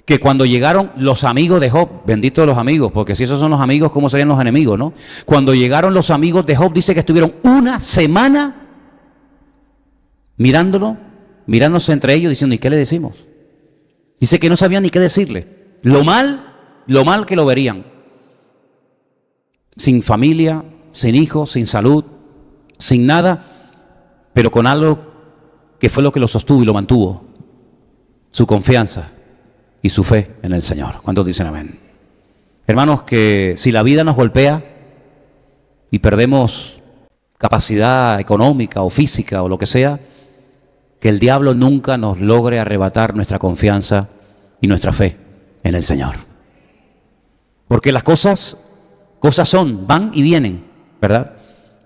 Speaker 1: que cuando llegaron los amigos de Job, benditos los amigos, porque si esos son los amigos, ¿cómo serían los enemigos, no? Cuando llegaron los amigos de Job, dice que estuvieron una semana mirándose entre ellos, diciendo, ¿y qué le decimos? Dice que no sabían ni qué decirle. Lo mal que lo verían. Sin familia, sin hijos, sin salud, sin nada, pero con algo que fue lo que lo sostuvo y lo mantuvo, su confianza y su fe en el Señor. ¿Cuántos dicen amén? Hermanos, que si la vida nos golpea y perdemos capacidad económica o física o lo que sea, que el diablo nunca nos logre arrebatar nuestra confianza y nuestra fe en el Señor. Porque las cosas van y vienen, ¿verdad?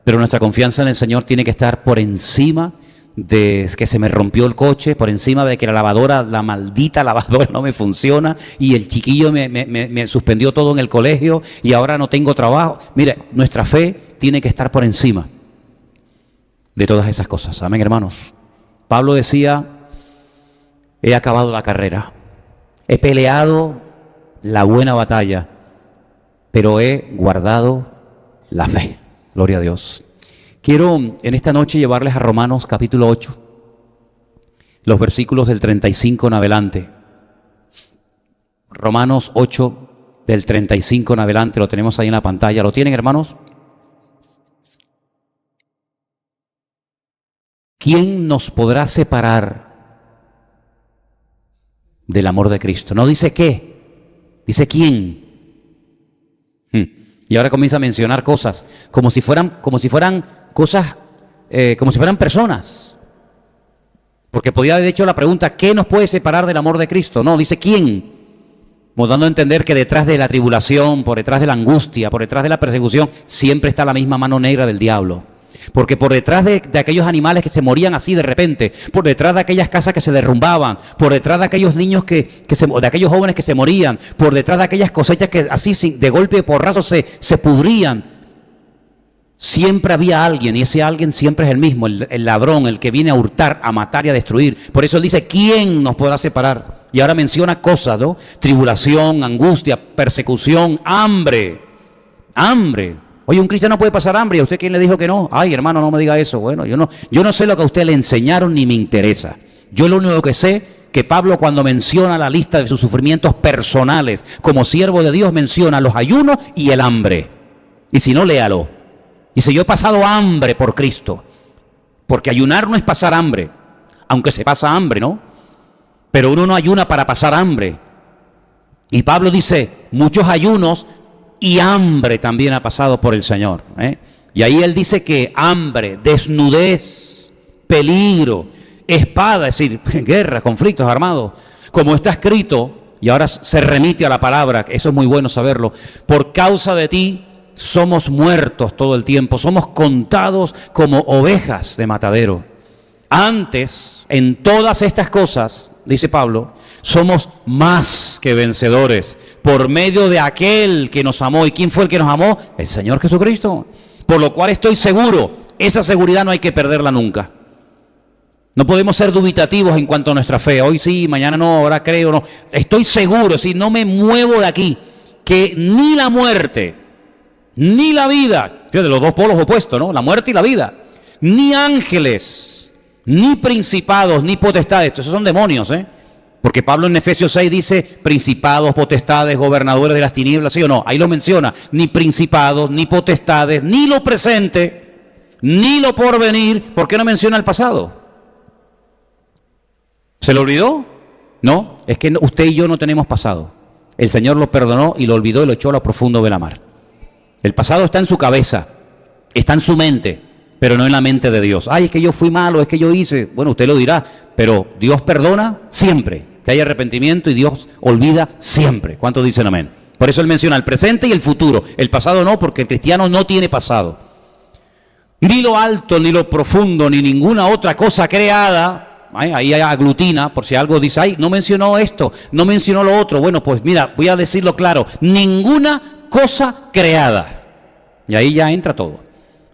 Speaker 1: Pero nuestra confianza en el Señor tiene que estar por encima de que se me rompió el coche, por encima de que la maldita lavadora no me funciona y el chiquillo me suspendió todo en el colegio y ahora no tengo trabajo. Mire, nuestra fe tiene que estar por encima de todas esas cosas. Amén, hermanos. Pablo decía, he acabado la carrera, he peleado la buena batalla, pero he guardado la fe. Gloria a Dios. Quiero en esta noche llevarles a Romanos capítulo 8, los versículos del 35 en adelante. Romanos 8, del 35 en adelante, lo tenemos ahí en la pantalla. ¿Lo tienen, hermanos? ¿Quién nos podrá separar del amor de Cristo? No dice qué, dice quién. Y ahora comienza a mencionar cosas como si fueran cosas, como si fueran personas. Porque podía haber hecho la pregunta, ¿qué nos puede separar del amor de Cristo? No, dice quién. Como dando a entender que detrás de la tribulación, por detrás de la angustia, por detrás de la persecución, siempre está la misma mano negra del diablo. Porque por detrás de aquellos animales que se morían así de repente, por detrás de aquellas casas que se derrumbaban, por detrás de aquellos niños de aquellos jóvenes que se morían, por detrás de aquellas cosechas que así de golpe y porrazo se pudrían, siempre había alguien, y ese alguien siempre es el mismo, el ladrón, el que viene a hurtar, a matar y a destruir. Por eso él dice, ¿quién nos podrá separar? Y ahora menciona cosas, ¿no? Tribulación, angustia, persecución, hambre. Oye, un cristiano puede pasar hambre, ¿y a usted quién le dijo que no? Ay, hermano, no me diga eso. Bueno, yo no sé lo que a usted le enseñaron ni me interesa. Yo lo único que sé, que Pablo cuando menciona la lista de sus sufrimientos personales, como siervo de Dios menciona los ayunos y el hambre. Y si no, léalo. Dice, yo he pasado hambre por Cristo. Porque ayunar no es pasar hambre, aunque se pasa hambre, ¿no? Pero uno no ayuna para pasar hambre. Y Pablo dice, muchos ayunos y hambre también ha pasado por el Señor. Y ahí él dice que hambre, desnudez, peligro, espada, es decir, guerra, conflictos armados, como está escrito, y ahora se remite a la palabra, eso es muy bueno saberlo, por causa de ti somos muertos todo el tiempo, somos contados como ovejas de matadero. Antes, en todas estas cosas, dice Pablo, somos más que vencedores por medio de aquel que nos amó. ¿Y quién fue el que nos amó? El Señor Jesucristo. Por lo cual estoy seguro, esa seguridad no hay que perderla nunca. No podemos ser dubitativos en cuanto a nuestra fe. Hoy sí, mañana no, ahora creo no. Estoy seguro, si no me muevo de aquí, que ni la muerte, ni la vida, fíjate, los dos polos opuestos, ¿no? La muerte y la vida, ni ángeles, ni principados, ni potestades, esos son demonios, Porque Pablo en Efesios 6 dice, principados, potestades, gobernadores de las tinieblas, ¿sí o no? Ahí lo menciona, ni principados, ni potestades, ni lo presente, ni lo porvenir. ¿Por qué no menciona el pasado? ¿Se lo olvidó? No, es que usted y yo no tenemos pasado. El Señor lo perdonó y lo olvidó y lo echó a lo profundo de la mar. El pasado está en su cabeza, está en su mente, pero no en la mente de Dios. Ay, es que yo fui malo, es que yo hice. Bueno, usted lo dirá, pero Dios perdona siempre. Que hay arrepentimiento y Dios olvida siempre. ¿Cuántos dicen amén? Por eso él menciona el presente y el futuro. El pasado no, porque el cristiano no tiene pasado. Ni lo alto, ni lo profundo, ni ninguna otra cosa creada. Ahí aglutina, por si algo dice, ay, no mencionó esto, no mencionó lo otro. Bueno, pues mira, voy a decirlo claro. Ninguna cosa creada. Y ahí ya entra todo.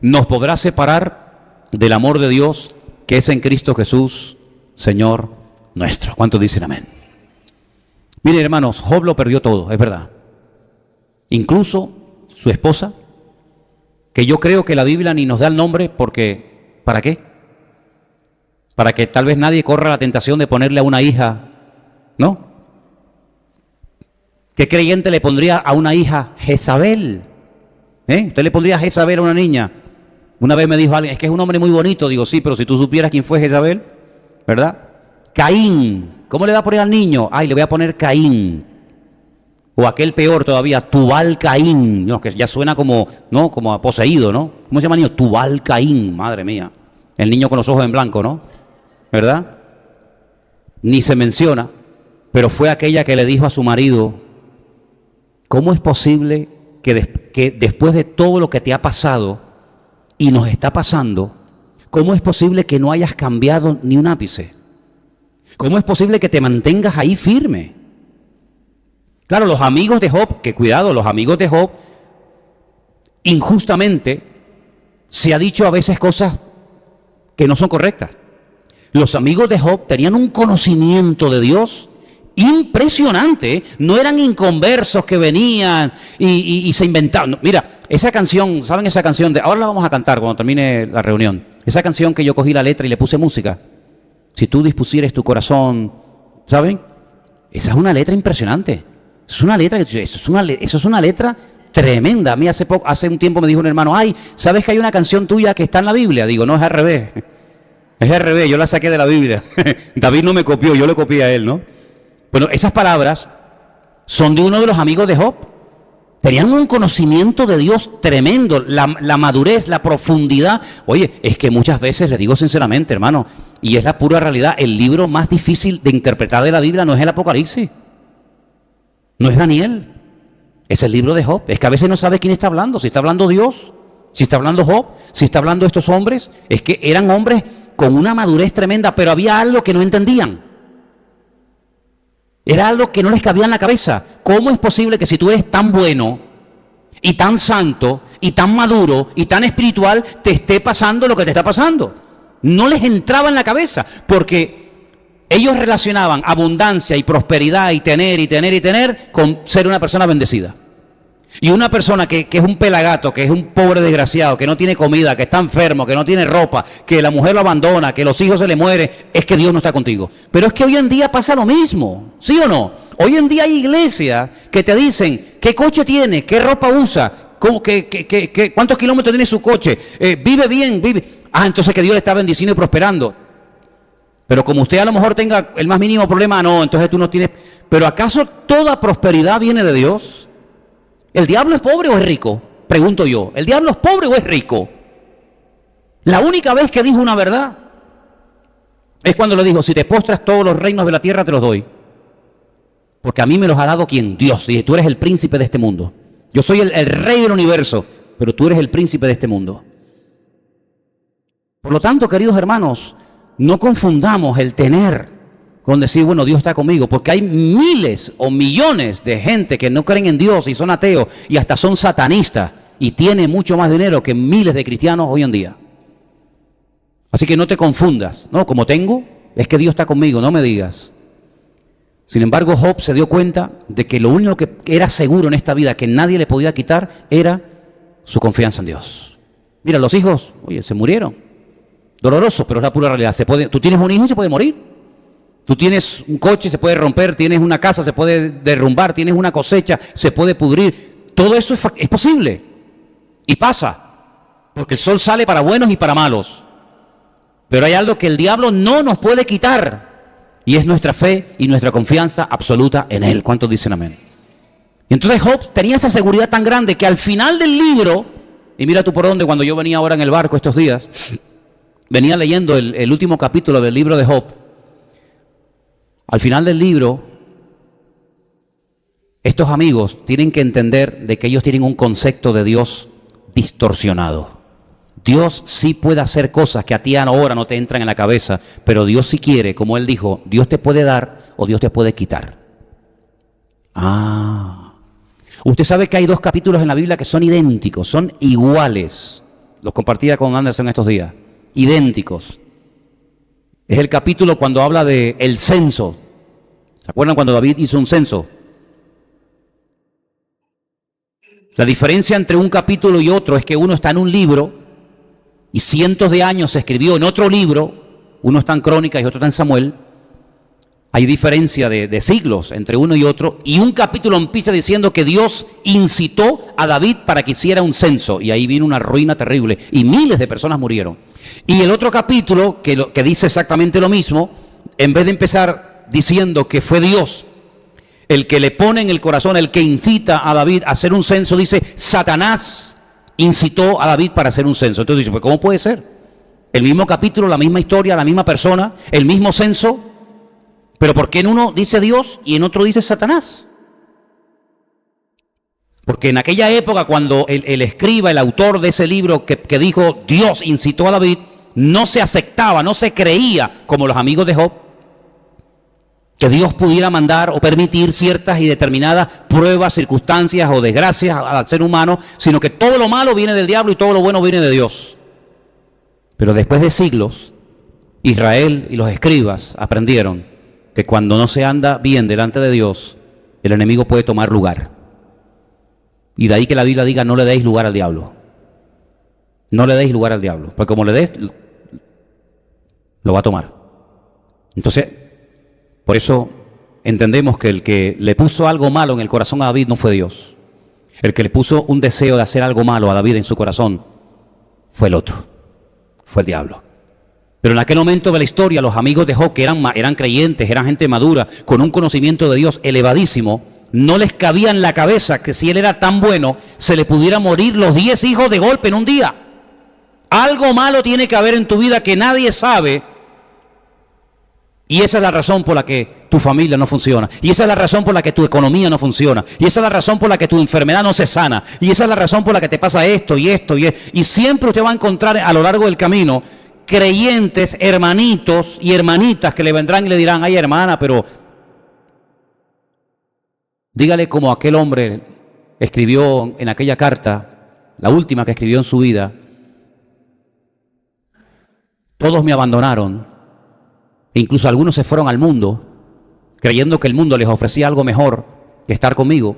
Speaker 1: Nos podrá separar del amor de Dios que es en Cristo Jesús, Señor nuestro. ¿Cuántos dicen amén? Miren, hermanos, Job lo perdió todo, es verdad. Incluso su esposa, que yo creo que la Biblia ni nos da el nombre porque, ¿para qué? Para que tal vez nadie corra la tentación de ponerle a una hija, ¿no? ¿Qué creyente le pondría a una hija Jezabel? ¿Usted le pondría Jezabel a una niña? Una vez me dijo alguien, es que es un hombre muy bonito. Digo, sí, pero si tú supieras quién fue Jezabel, ¿verdad? Caín. ¿Cómo le va a poner al niño? Ay, le voy a poner Caín. O aquel peor todavía, Tubal Caín. No, que ya suena como, ¿no? Como a poseído, ¿no? ¿Cómo se llama el niño? Tubal Caín, madre mía. El niño con los ojos en blanco, ¿no? ¿Verdad? Ni se menciona, pero fue aquella que le dijo a su marido, ¿cómo es posible que después de todo lo que te ha pasado y nos está pasando, cómo es posible que no hayas cambiado ni un ápice? ¿Cómo es posible que te mantengas ahí firme? Claro, los amigos de Job, que cuidado, los amigos de Job, injustamente, se ha dicho a veces cosas que no son correctas. Los amigos de Job tenían un conocimiento de Dios Impresionante. No eran inconversos que venían y se inventaban. No, mira, esa canción, ¿saben esa canción? Ahora la vamos a cantar cuando termine la reunión. Esa canción que yo cogí la letra y le puse música. Si tú dispusieres tu corazón, ¿saben? Esa es una letra impresionante. Es una letra, eso es una letra tremenda. A mí hace un tiempo me dijo un hermano, ay, ¿sabes que hay una canción tuya que está en la Biblia? Digo, no, es al revés. Es al revés, yo la saqué de la Biblia. David no me copió, yo le copié a él, ¿no? Bueno, esas palabras son de uno de los amigos de Job. Tenían un conocimiento de Dios tremendo, la madurez, la profundidad. Oye, es que muchas veces, les digo sinceramente, hermano, y es la pura realidad, el libro más difícil de interpretar de la Biblia no es el Apocalipsis, no es Daniel, es el libro de Job. Es que a veces no sabes quién está hablando, si está hablando Dios, si está hablando Job, si está hablando estos hombres. Es que eran hombres con una madurez tremenda, pero había algo que no entendían. Era algo que no les cabía en la cabeza. ¿Cómo es posible que si tú eres tan bueno y tan santo y tan maduro y tan espiritual te esté pasando lo que te está pasando? No les entraba en la cabeza, porque ellos relacionaban abundancia y prosperidad y tener con ser una persona bendecida. Y una persona que es un pelagato, que es un pobre desgraciado, que no tiene comida, que está enfermo, que no tiene ropa, que la mujer lo abandona, que los hijos se le mueren, es que Dios no está contigo. Pero es que hoy en día pasa lo mismo, ¿sí o no? Hoy en día hay iglesias que te dicen qué coche tiene, qué ropa usa, cuántos kilómetros tiene su coche, vive bien, vive. Entonces que Dios le está bendiciendo y prosperando. Pero como usted a lo mejor tenga el más mínimo problema, no, entonces tú no tienes. Pero ¿acaso toda prosperidad viene de Dios? ¿El diablo es pobre o es rico? Pregunto yo. ¿El diablo es pobre o es rico? La única vez que dijo una verdad es cuando le dijo, si te postras todos los reinos de la tierra te los doy. Porque a mí me los ha dado ¿quién? Dios. Dice, tú eres el príncipe de este mundo. Yo soy el rey del universo, pero tú eres el príncipe de este mundo. Por lo tanto, queridos hermanos, no confundamos el tener con decir, bueno, Dios está conmigo, porque hay miles o millones de gente que no creen en Dios y son ateos y hasta son satanistas y tienen mucho más dinero que miles de cristianos hoy en día. Así que no te confundas, ¿no? Como tengo, es que Dios está conmigo, no me digas. Sin embargo, Job se dio cuenta de que lo único que era seguro en esta vida, que nadie le podía quitar, era su confianza en Dios. Mira, los hijos, oye, se murieron. Doloroso, pero es la pura realidad. Tú tienes un hijo y se puede morir. Tú tienes un coche, se puede romper, tienes una casa, se puede derrumbar, tienes una cosecha, se puede pudrir. Todo eso es posible. Y pasa. Porque el sol sale para buenos y para malos. Pero hay algo que el diablo no nos puede quitar. Y es nuestra fe y nuestra confianza absoluta en Él. ¿Cuántos dicen amén? Y entonces Job tenía esa seguridad tan grande que al final del libro, y mira tú por dónde, cuando yo venía ahora en el barco estos días, venía leyendo el último capítulo del libro de Job. Al final del libro, estos amigos tienen que entender de que ellos tienen un concepto de Dios distorsionado. Dios sí puede hacer cosas que a ti ahora no te entran en la cabeza, pero Dios sí quiere, como Él dijo, Dios te puede dar o Dios te puede quitar. Usted sabe que hay 2 capítulos en la Biblia que son idénticos, son iguales. Los compartía con Anderson estos días. Idénticos. Es el capítulo cuando habla de el censo. ¿Se acuerdan cuando David hizo un censo? La diferencia entre un capítulo y otro es que uno está en un libro y cientos de años se escribió en otro libro. Uno está en Crónicas y otro está en Samuel. Hay diferencia de siglos entre uno y otro. Y un capítulo empieza diciendo que Dios incitó a David para que hiciera un censo. Y ahí vino una ruina terrible. Y miles de personas murieron. Y el otro capítulo, que dice exactamente lo mismo, en vez de empezar diciendo que fue Dios el que le pone en el corazón, el que incita a David a hacer un censo, dice, Satanás incitó a David para hacer un censo. Entonces dice, pues ¿cómo puede ser? El mismo capítulo, la misma historia, la misma persona, el mismo censo, pero ¿por qué en uno dice Dios y en otro dice Satanás? Porque en aquella época, cuando el escriba, el autor de ese libro que dijo Dios incitó a David, no se aceptaba, no se creía, como los amigos de Job, que Dios pudiera mandar o permitir ciertas y determinadas pruebas, circunstancias o desgracias al ser humano, sino que todo lo malo viene del diablo y todo lo bueno viene de Dios. Pero después de siglos, Israel y los escribas aprendieron que cuando no se anda bien delante de Dios, el enemigo puede tomar lugar. Y de ahí que la Biblia diga, no le deis lugar al diablo. No le deis lugar al diablo, porque como le des, lo va a tomar. Entonces, por eso entendemos que el que le puso algo malo en el corazón a David no fue Dios. El que le puso un deseo de hacer algo malo a David en su corazón fue el otro, fue el diablo. Pero en aquel momento de la historia, los amigos de Job, que eran creyentes, eran gente madura, con un conocimiento de Dios elevadísimo, no les cabía en la cabeza que si él era tan bueno, se le pudiera morir los 10 hijos de golpe en un día. Algo malo tiene que haber en tu vida que nadie sabe. Y esa es la razón por la que tu familia no funciona. Y esa es la razón por la que tu economía no funciona. Y esa es la razón por la que tu enfermedad no se sana. Y esa es la razón por la que te pasa esto y esto y esto. Y siempre usted va a encontrar a lo largo del camino creyentes, hermanitos y hermanitas que le vendrán y le dirán, ay hermana, pero dígale como aquel hombre escribió en aquella carta, la última que escribió en su vida, todos me abandonaron, e incluso algunos se fueron al mundo, creyendo que el mundo les ofrecía algo mejor que estar conmigo,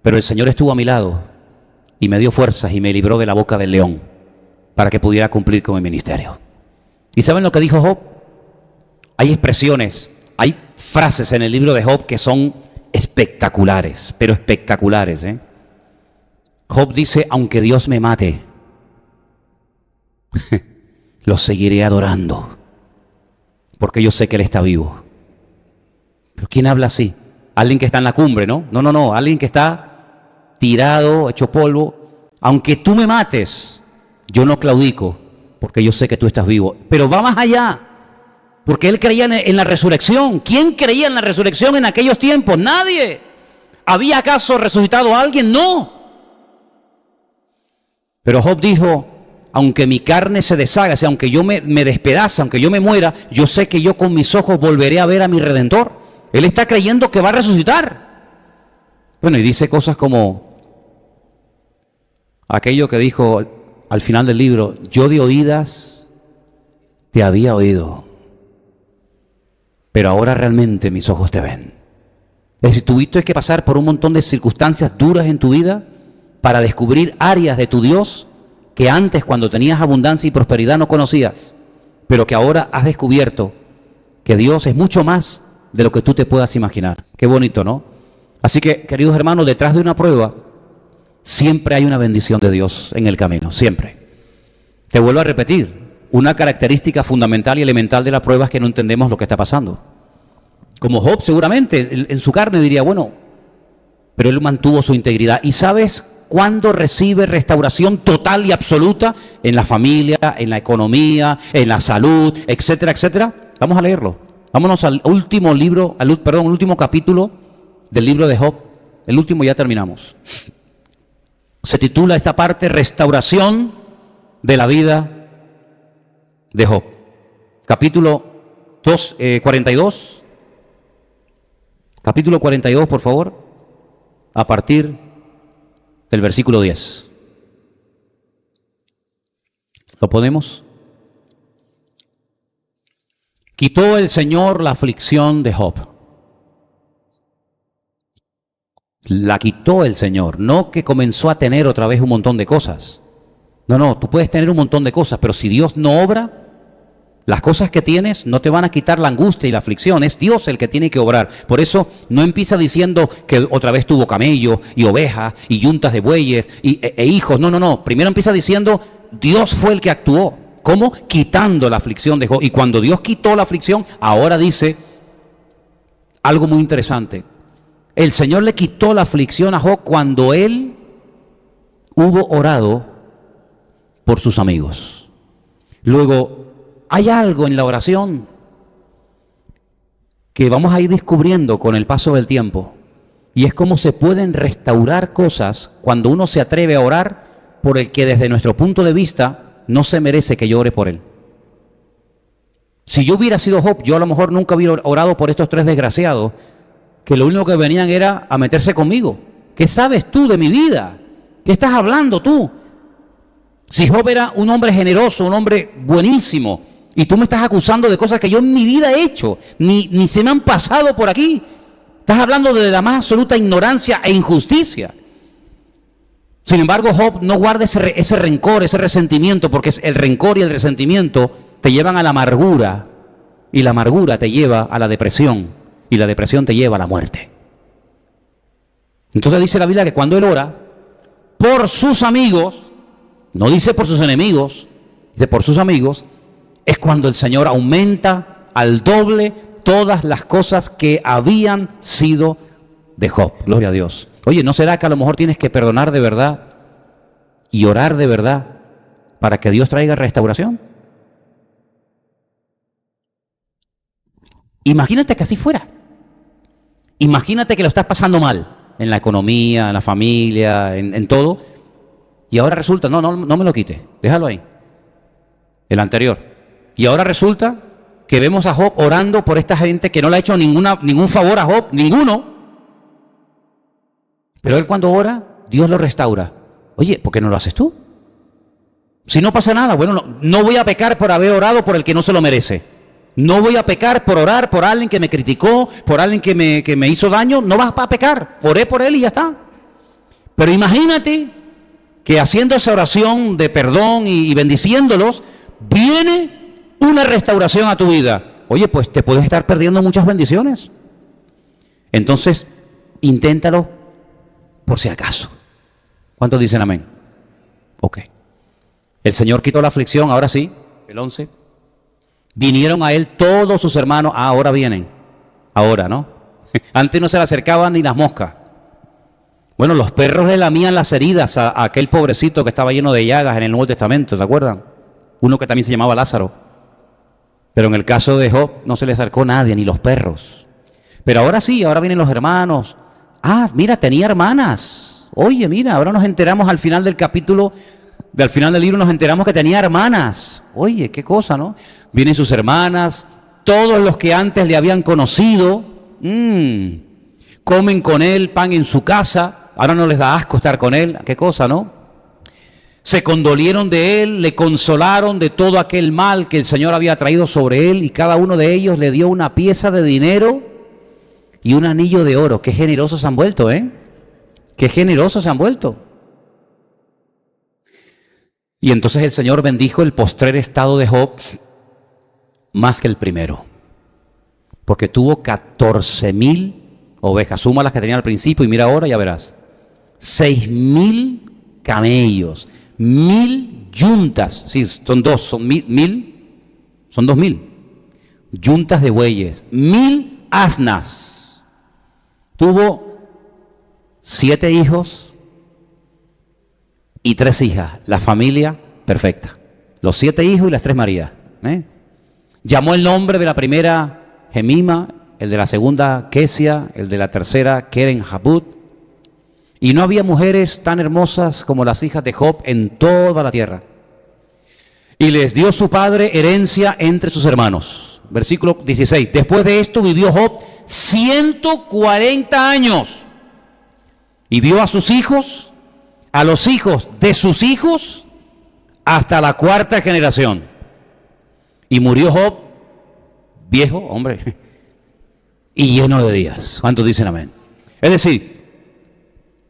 Speaker 1: pero el Señor estuvo a mi lado y me dio fuerzas y me libró de la boca del león para que pudiera cumplir con mi ministerio. ¿Y saben lo que dijo Job? Hay expresiones, hay frases en el libro de Job que son espectaculares, pero espectaculares, ¿eh? Job dice, aunque Dios me mate, lo seguiré adorando, porque yo sé que Él está vivo. ¿Pero quién habla así? Alguien que está en la cumbre, ¿no? No, alguien que está tirado, hecho polvo. Aunque tú me mates, yo no claudico, porque yo sé que tú estás vivo. Pero va más allá, porque él creía en la resurrección. ¿Quién creía en la resurrección en aquellos tiempos? Nadie. ¿Había acaso resucitado a alguien? No. Pero Job dijo, aunque mi carne se deshaga, o sea, aunque yo me despedace, aunque yo me muera, yo sé que yo con mis ojos volveré a ver a mi Redentor. Él está creyendo que va a resucitar. Bueno, y dice cosas como aquello que dijo al final del libro, yo de oídas te había oído, pero ahora realmente mis ojos te ven. Es decir, tuviste que pasar por un montón de circunstancias duras en tu vida para descubrir áreas de tu Dios que antes, cuando tenías abundancia y prosperidad, no conocías, pero que ahora has descubierto que Dios es mucho más de lo que tú te puedas imaginar. Qué bonito, ¿no? Así que, queridos hermanos, detrás de una prueba siempre hay una bendición de Dios en el camino, siempre. Te vuelvo a repetir, una característica fundamental y elemental de la prueba es que no entendemos lo que está pasando. Como Job seguramente en su carne diría, bueno, pero él mantuvo su integridad. ¿Y sabes cuándo recibe restauración total y absoluta? En la familia, en la economía, en la salud, etcétera, etcétera. Vamos a leerlo. Vámonos al último libro, el último capítulo del libro de Job. El último, ya terminamos. Se titula esta parte, Restauración de la vida de Job. Capítulo 42. Capítulo 42, por favor, a partir del versículo 10. ¿Lo ponemos? Quitó el Señor la aflicción de Job. La quitó el Señor, no que comenzó a tener otra vez un montón de cosas. No, tú puedes tener un montón de cosas, pero si Dios no obra, las cosas que tienes no te van a quitar la angustia y la aflicción. Es Dios el que tiene que obrar. Por eso no empieza diciendo que otra vez tuvo camellos y ovejas y yuntas de bueyes e hijos. No. Primero empieza diciendo, Dios fue el que actuó. ¿Cómo? Quitando la aflicción de Job. Y cuando Dios quitó la aflicción, ahora dice algo muy interesante. El Señor le quitó la aflicción a Job cuando él hubo orado por sus amigos. Luego, hay algo en la oración que vamos a ir descubriendo con el paso del tiempo, y es cómo se pueden restaurar cosas cuando uno se atreve a orar por el que desde nuestro punto de vista no se merece que yo ore por él. Si yo hubiera sido Job, yo a lo mejor nunca hubiera orado por estos tres desgraciados que lo único que venían era a meterse conmigo. ¿Qué sabes tú de mi vida? ¿Qué estás hablando tú? Si Job era un hombre generoso, un hombre buenísimo, Y tú me estás acusando de cosas que yo en mi vida he hecho, ni se me han pasado por aquí. Estás hablando de la más absoluta ignorancia e injusticia. Sin embargo, Job no guarda ese rencor, ese resentimiento, porque el rencor y el resentimiento te llevan a la amargura, y la amargura te lleva a la depresión, y la depresión te lleva a la muerte. Entonces dice la Biblia que cuando él ora por sus amigos, no dice por sus enemigos, dice por sus amigos, es cuando el Señor aumenta al doble todas las cosas que habían sido de Job. Gloria a Dios. Oye, ¿no será que a lo mejor tienes que perdonar de verdad y orar de verdad para que Dios traiga restauración? Imagínate que así fuera. Imagínate que lo estás pasando mal en la economía, en la familia, en todo, y ahora resulta, no me lo quites, déjalo ahí, el anterior. Y ahora resulta que vemos a Job orando por esta gente que no le ha hecho ningún favor a Job, ninguno. Pero él cuando ora, Dios lo restaura. Oye, ¿por qué no lo haces tú? Si no pasa nada, bueno, no voy a pecar por haber orado por el que no se lo merece. No voy a pecar por orar por alguien que me criticó, por alguien que me hizo daño. No vas a pecar. Oré por él y ya está. Pero imagínate que haciendo esa oración de perdón y bendiciéndolos, viene una restauración a tu vida. Oye, pues te puedes estar perdiendo muchas bendiciones. Entonces, inténtalo por si acaso. ¿Cuántos dicen amén? Ok. El Señor quitó la aflicción, ahora sí, el 11. Vinieron a él todos sus hermanos, ahora vienen, ahora, ¿no? Antes no se le acercaban ni las moscas. Bueno, los perros le lamían las heridas a aquel pobrecito que estaba lleno de llagas en el Nuevo Testamento, ¿te acuerdan? Uno que también se llamaba Lázaro. Pero en el caso de Job no se le acercó nadie, ni los perros. Pero ahora sí, ahora vienen los hermanos. Ah, mira, tenía hermanas. Oye, mira, ahora nos enteramos al final del capítulo, al final del libro nos enteramos que tenía hermanas. Oye, qué cosa, ¿no? Vienen sus hermanas, todos los que antes le habían conocido, comen con él pan en su casa, ahora no les da asco estar con él, qué cosa, ¿no? Se condolieron de él, le consolaron de todo aquel mal que el Señor había traído sobre él, y cada uno de ellos le dio una pieza de dinero y un anillo de oro. Qué generosos se han vuelto, ¿eh? Qué generosos se han vuelto. Y entonces el Señor bendijo el postrer estado de Job más que el primero, porque tuvo 14,000 ovejas, suma las que tenía al principio y mira ahora, ya verás, 6,000 camellos, 1,000 yuntas, sí, son 2,000 yuntas de bueyes, 1,000 asnas, tuvo 7 hijos y 3 hijas, la familia perfecta, los 7 hijos y las 3 Marías, Llamó el nombre de la primera Jemima, el de la segunda Kesia, el de la tercera Keren Habut. Y no había mujeres tan hermosas como las hijas de Job en toda la tierra. Y les dio su padre herencia entre sus hermanos. Versículo 16. Después de esto vivió Job 140 años. Y vio a sus hijos, a los hijos de sus hijos, hasta la 4ª generación. Y murió Job, viejo, hombre, y lleno de días. ¿Cuántos dicen amén? Es decir,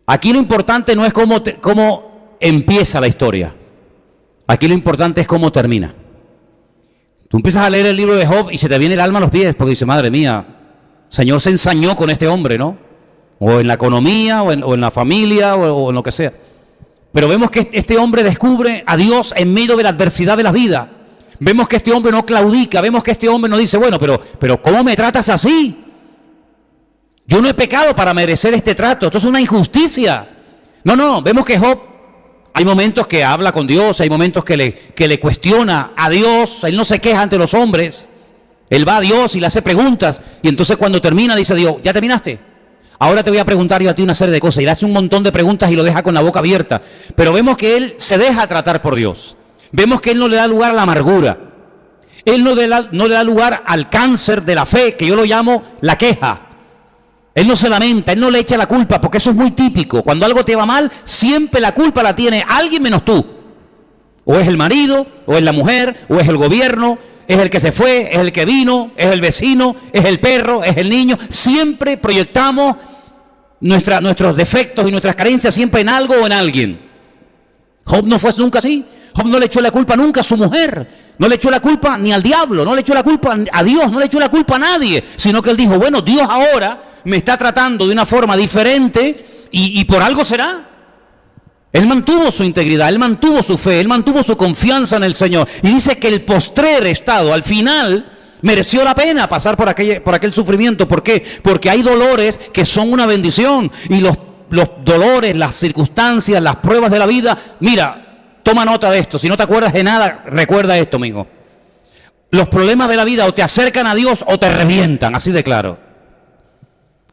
Speaker 1: aquí lo importante no es cómo empieza la historia. Aquí lo importante es cómo termina. Tú empiezas a leer el libro de Job y se te viene el alma a los pies, porque dice, madre mía, Señor se ensañó con este hombre, ¿no? O en la economía, o en la familia, o en lo que sea. Pero vemos que este hombre descubre a Dios en medio de la adversidad de la vida. Vemos que este hombre no claudica, vemos que este hombre no dice, bueno, pero ¿cómo me tratas así? Yo no he pecado para merecer este trato, esto es una injusticia. No, vemos que Job, hay momentos que habla con Dios, hay momentos que le cuestiona a Dios, él no se queja ante los hombres, él va a Dios y le hace preguntas, y entonces cuando termina dice Dios, ¿ya terminaste? Ahora te voy a preguntar yo a ti una serie de cosas, y le hace un montón de preguntas y lo deja con la boca abierta, pero vemos que él se deja tratar por Dios. Vemos que él no le da lugar a la amargura. Él no le da lugar al cáncer de la fe, que yo lo llamo la queja. Él no se lamenta, él no le echa la culpa, porque eso es muy típico. Cuando algo te va mal, siempre la culpa la tiene alguien menos tú. O es el marido, o es la mujer, o es el gobierno, es el que se fue, es el que vino, es el vecino, es el perro, es el niño. Siempre proyectamos nuestros defectos y nuestras carencias siempre en algo o en alguien. Job no fue nunca así. Job no le echó la culpa nunca a su mujer, no le echó la culpa ni al diablo, no le echó la culpa a Dios, no le echó la culpa a nadie, sino que él dijo, bueno, Dios ahora me está tratando de una forma diferente y por algo será. Él mantuvo su integridad, él mantuvo su fe, él mantuvo su confianza en el Señor. Y dice que el postrer estado, al final, mereció la pena pasar por aquel sufrimiento. ¿Por qué? Porque hay dolores que son una bendición. Y los dolores, las circunstancias, las pruebas de la vida, mira, toma nota de esto. Si no te acuerdas de nada, recuerda esto, mijo. Los problemas de la vida o te acercan a Dios o te revientan, así de claro.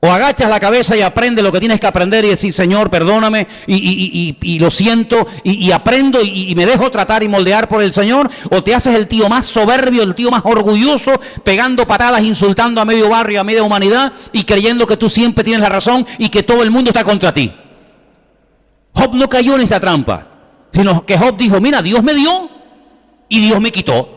Speaker 1: O agachas la cabeza y aprendes lo que tienes que aprender y decir, Señor, perdóname, y lo siento, y aprendo, y me dejo tratar y moldear por el Señor. O te haces el tío más soberbio, el tío más orgulloso, pegando patadas, insultando a medio barrio, a media humanidad, y creyendo que tú siempre tienes la razón y que todo el mundo está contra ti. Job no cayó en esta trampa, sino que Job dijo, mira, Dios me dio y Dios me quitó.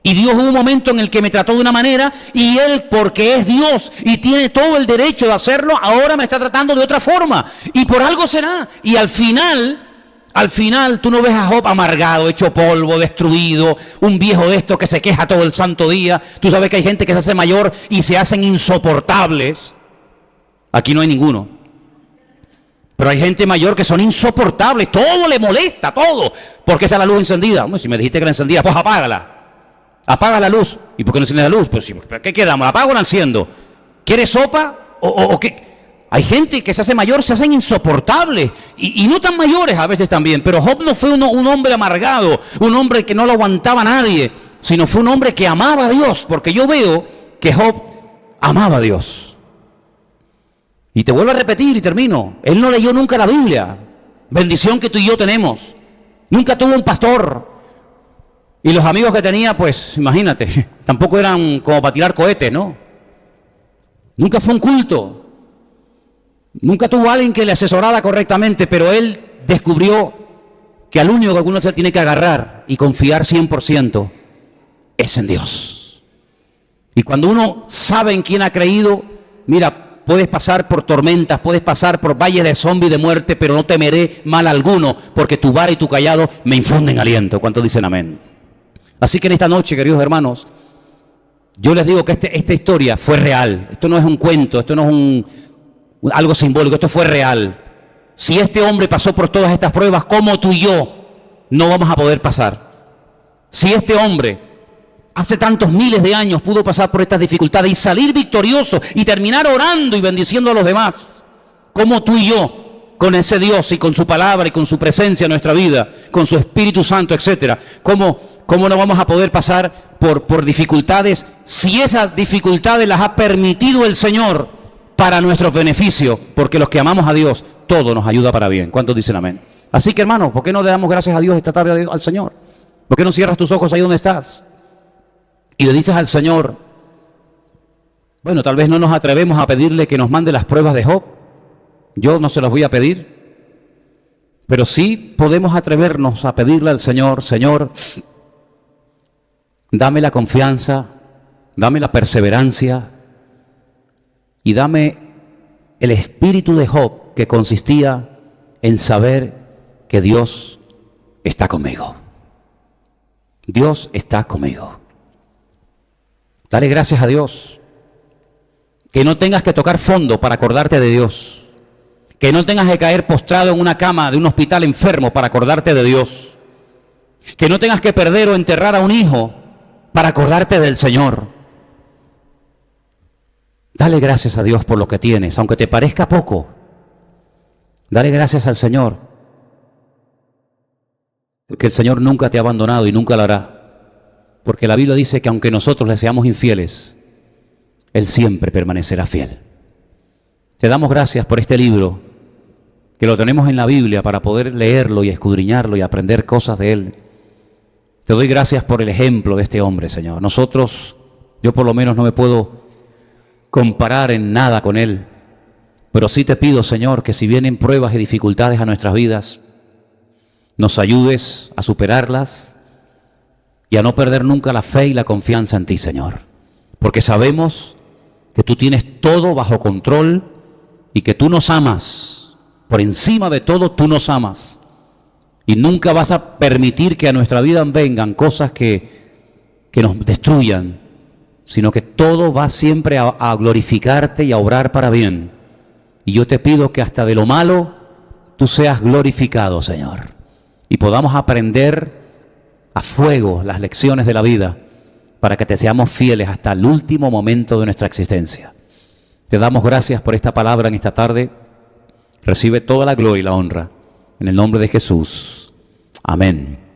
Speaker 1: Y Dios hubo un momento en el que me trató de una manera y Él, porque es Dios y tiene todo el derecho de hacerlo, ahora me está tratando de otra forma. Y por algo será. Y al final tú no ves a Job amargado, hecho polvo, destruido, un viejo de estos que se queja todo el santo día. Tú sabes que hay gente que se hace mayor y se hacen insoportables. Aquí no hay ninguno. Pero hay gente mayor que son insoportables, todo le molesta, todo. ¿Por qué está la luz encendida? Bueno, si me dijiste que la encendía, pues apágala. Apaga la luz. ¿Y por qué no enciende la luz? Pues, ¿qué quedamos? ¿La apago o la enciendo? ¿Quieres sopa? ¿O qué? Hay gente que se hace mayor, se hacen insoportables. Y no tan mayores a veces también. Pero Job no fue un hombre amargado, un hombre que no lo aguantaba a nadie, sino fue un hombre que amaba a Dios. Porque yo veo que Job amaba a Dios. Y te vuelvo a repetir y termino. Él no leyó nunca la Biblia. Bendición que tú y yo tenemos. Nunca tuvo un pastor. Y los amigos que tenía, pues, imagínate, tampoco eran como para tirar cohetes, ¿no? Nunca fue un culto. Nunca tuvo alguien que le asesorara correctamente, pero él descubrió que al único que uno se tiene que agarrar y confiar 100% es en Dios. Y cuando uno sabe en quién ha creído, mira, puedes pasar por tormentas, puedes pasar por valles de zombie de muerte, pero no temeré mal alguno, porque tu vara y tu callado me infunden aliento. ¿Cuántos dicen amén? Así que en esta noche, queridos hermanos, yo les digo que esta historia fue real. Esto no es un cuento, esto no es algo simbólico, esto fue real. Si este hombre pasó por todas estas pruebas, como tú y yo no vamos a poder pasar. Si este hombre hace tantos miles de años pudo pasar por estas dificultades y salir victorioso y terminar orando y bendiciendo a los demás, como tú y yo, con ese Dios y con su palabra y con su presencia en nuestra vida, con su Espíritu Santo, etcétera, ¿Cómo no vamos a poder pasar por dificultades si esas dificultades las ha permitido el Señor para nuestro beneficio? Porque los que amamos a Dios, todo nos ayuda para bien. ¿Cuántos dicen amén? Así que, hermanos, ¿por qué no le damos gracias a Dios esta tarde al Señor? ¿Por qué no cierras tus ojos ahí donde estás? Y le dices al Señor, bueno, tal vez no nos atrevemos a pedirle que nos mande las pruebas de Job. Yo no se las voy a pedir. Pero sí podemos atrevernos a pedirle al Señor, Señor, dame la confianza, dame la perseverancia y dame el espíritu de Job que consistía en saber que Dios está conmigo. Dios está conmigo. Dale gracias a Dios. Que no tengas que tocar fondo para acordarte de Dios. Que no tengas que caer postrado en una cama de un hospital enfermo para acordarte de Dios. Que no tengas que perder o enterrar a un hijo para acordarte del Señor. Dale gracias a Dios por lo que tienes, aunque te parezca poco. Dale gracias al Señor. Porque el Señor nunca te ha abandonado y nunca lo hará. Porque la Biblia dice que aunque nosotros le seamos infieles, Él siempre permanecerá fiel. Te damos gracias por este libro, que lo tenemos en la Biblia para poder leerlo y escudriñarlo y aprender cosas de él. Te doy gracias por el ejemplo de este hombre, Señor. Nosotros, yo por lo menos no me puedo comparar en nada con él, pero sí te pido, Señor, que si vienen pruebas y dificultades a nuestras vidas, nos ayudes a superarlas, y a no perder nunca la fe y la confianza en ti, Señor. Porque sabemos que tú tienes todo bajo control y que tú nos amas. Por encima de todo, tú nos amas. Y nunca vas a permitir que a nuestra vida vengan cosas que nos destruyan, sino que todo va siempre a glorificarte y a obrar para bien. Y yo te pido que hasta de lo malo tú seas glorificado, Señor, y podamos aprender a fuego las lecciones de la vida para que te seamos fieles hasta el último momento de nuestra existencia. Te damos gracias por esta palabra en esta tarde. Recibe toda la gloria y la honra en el nombre de Jesús. Amén.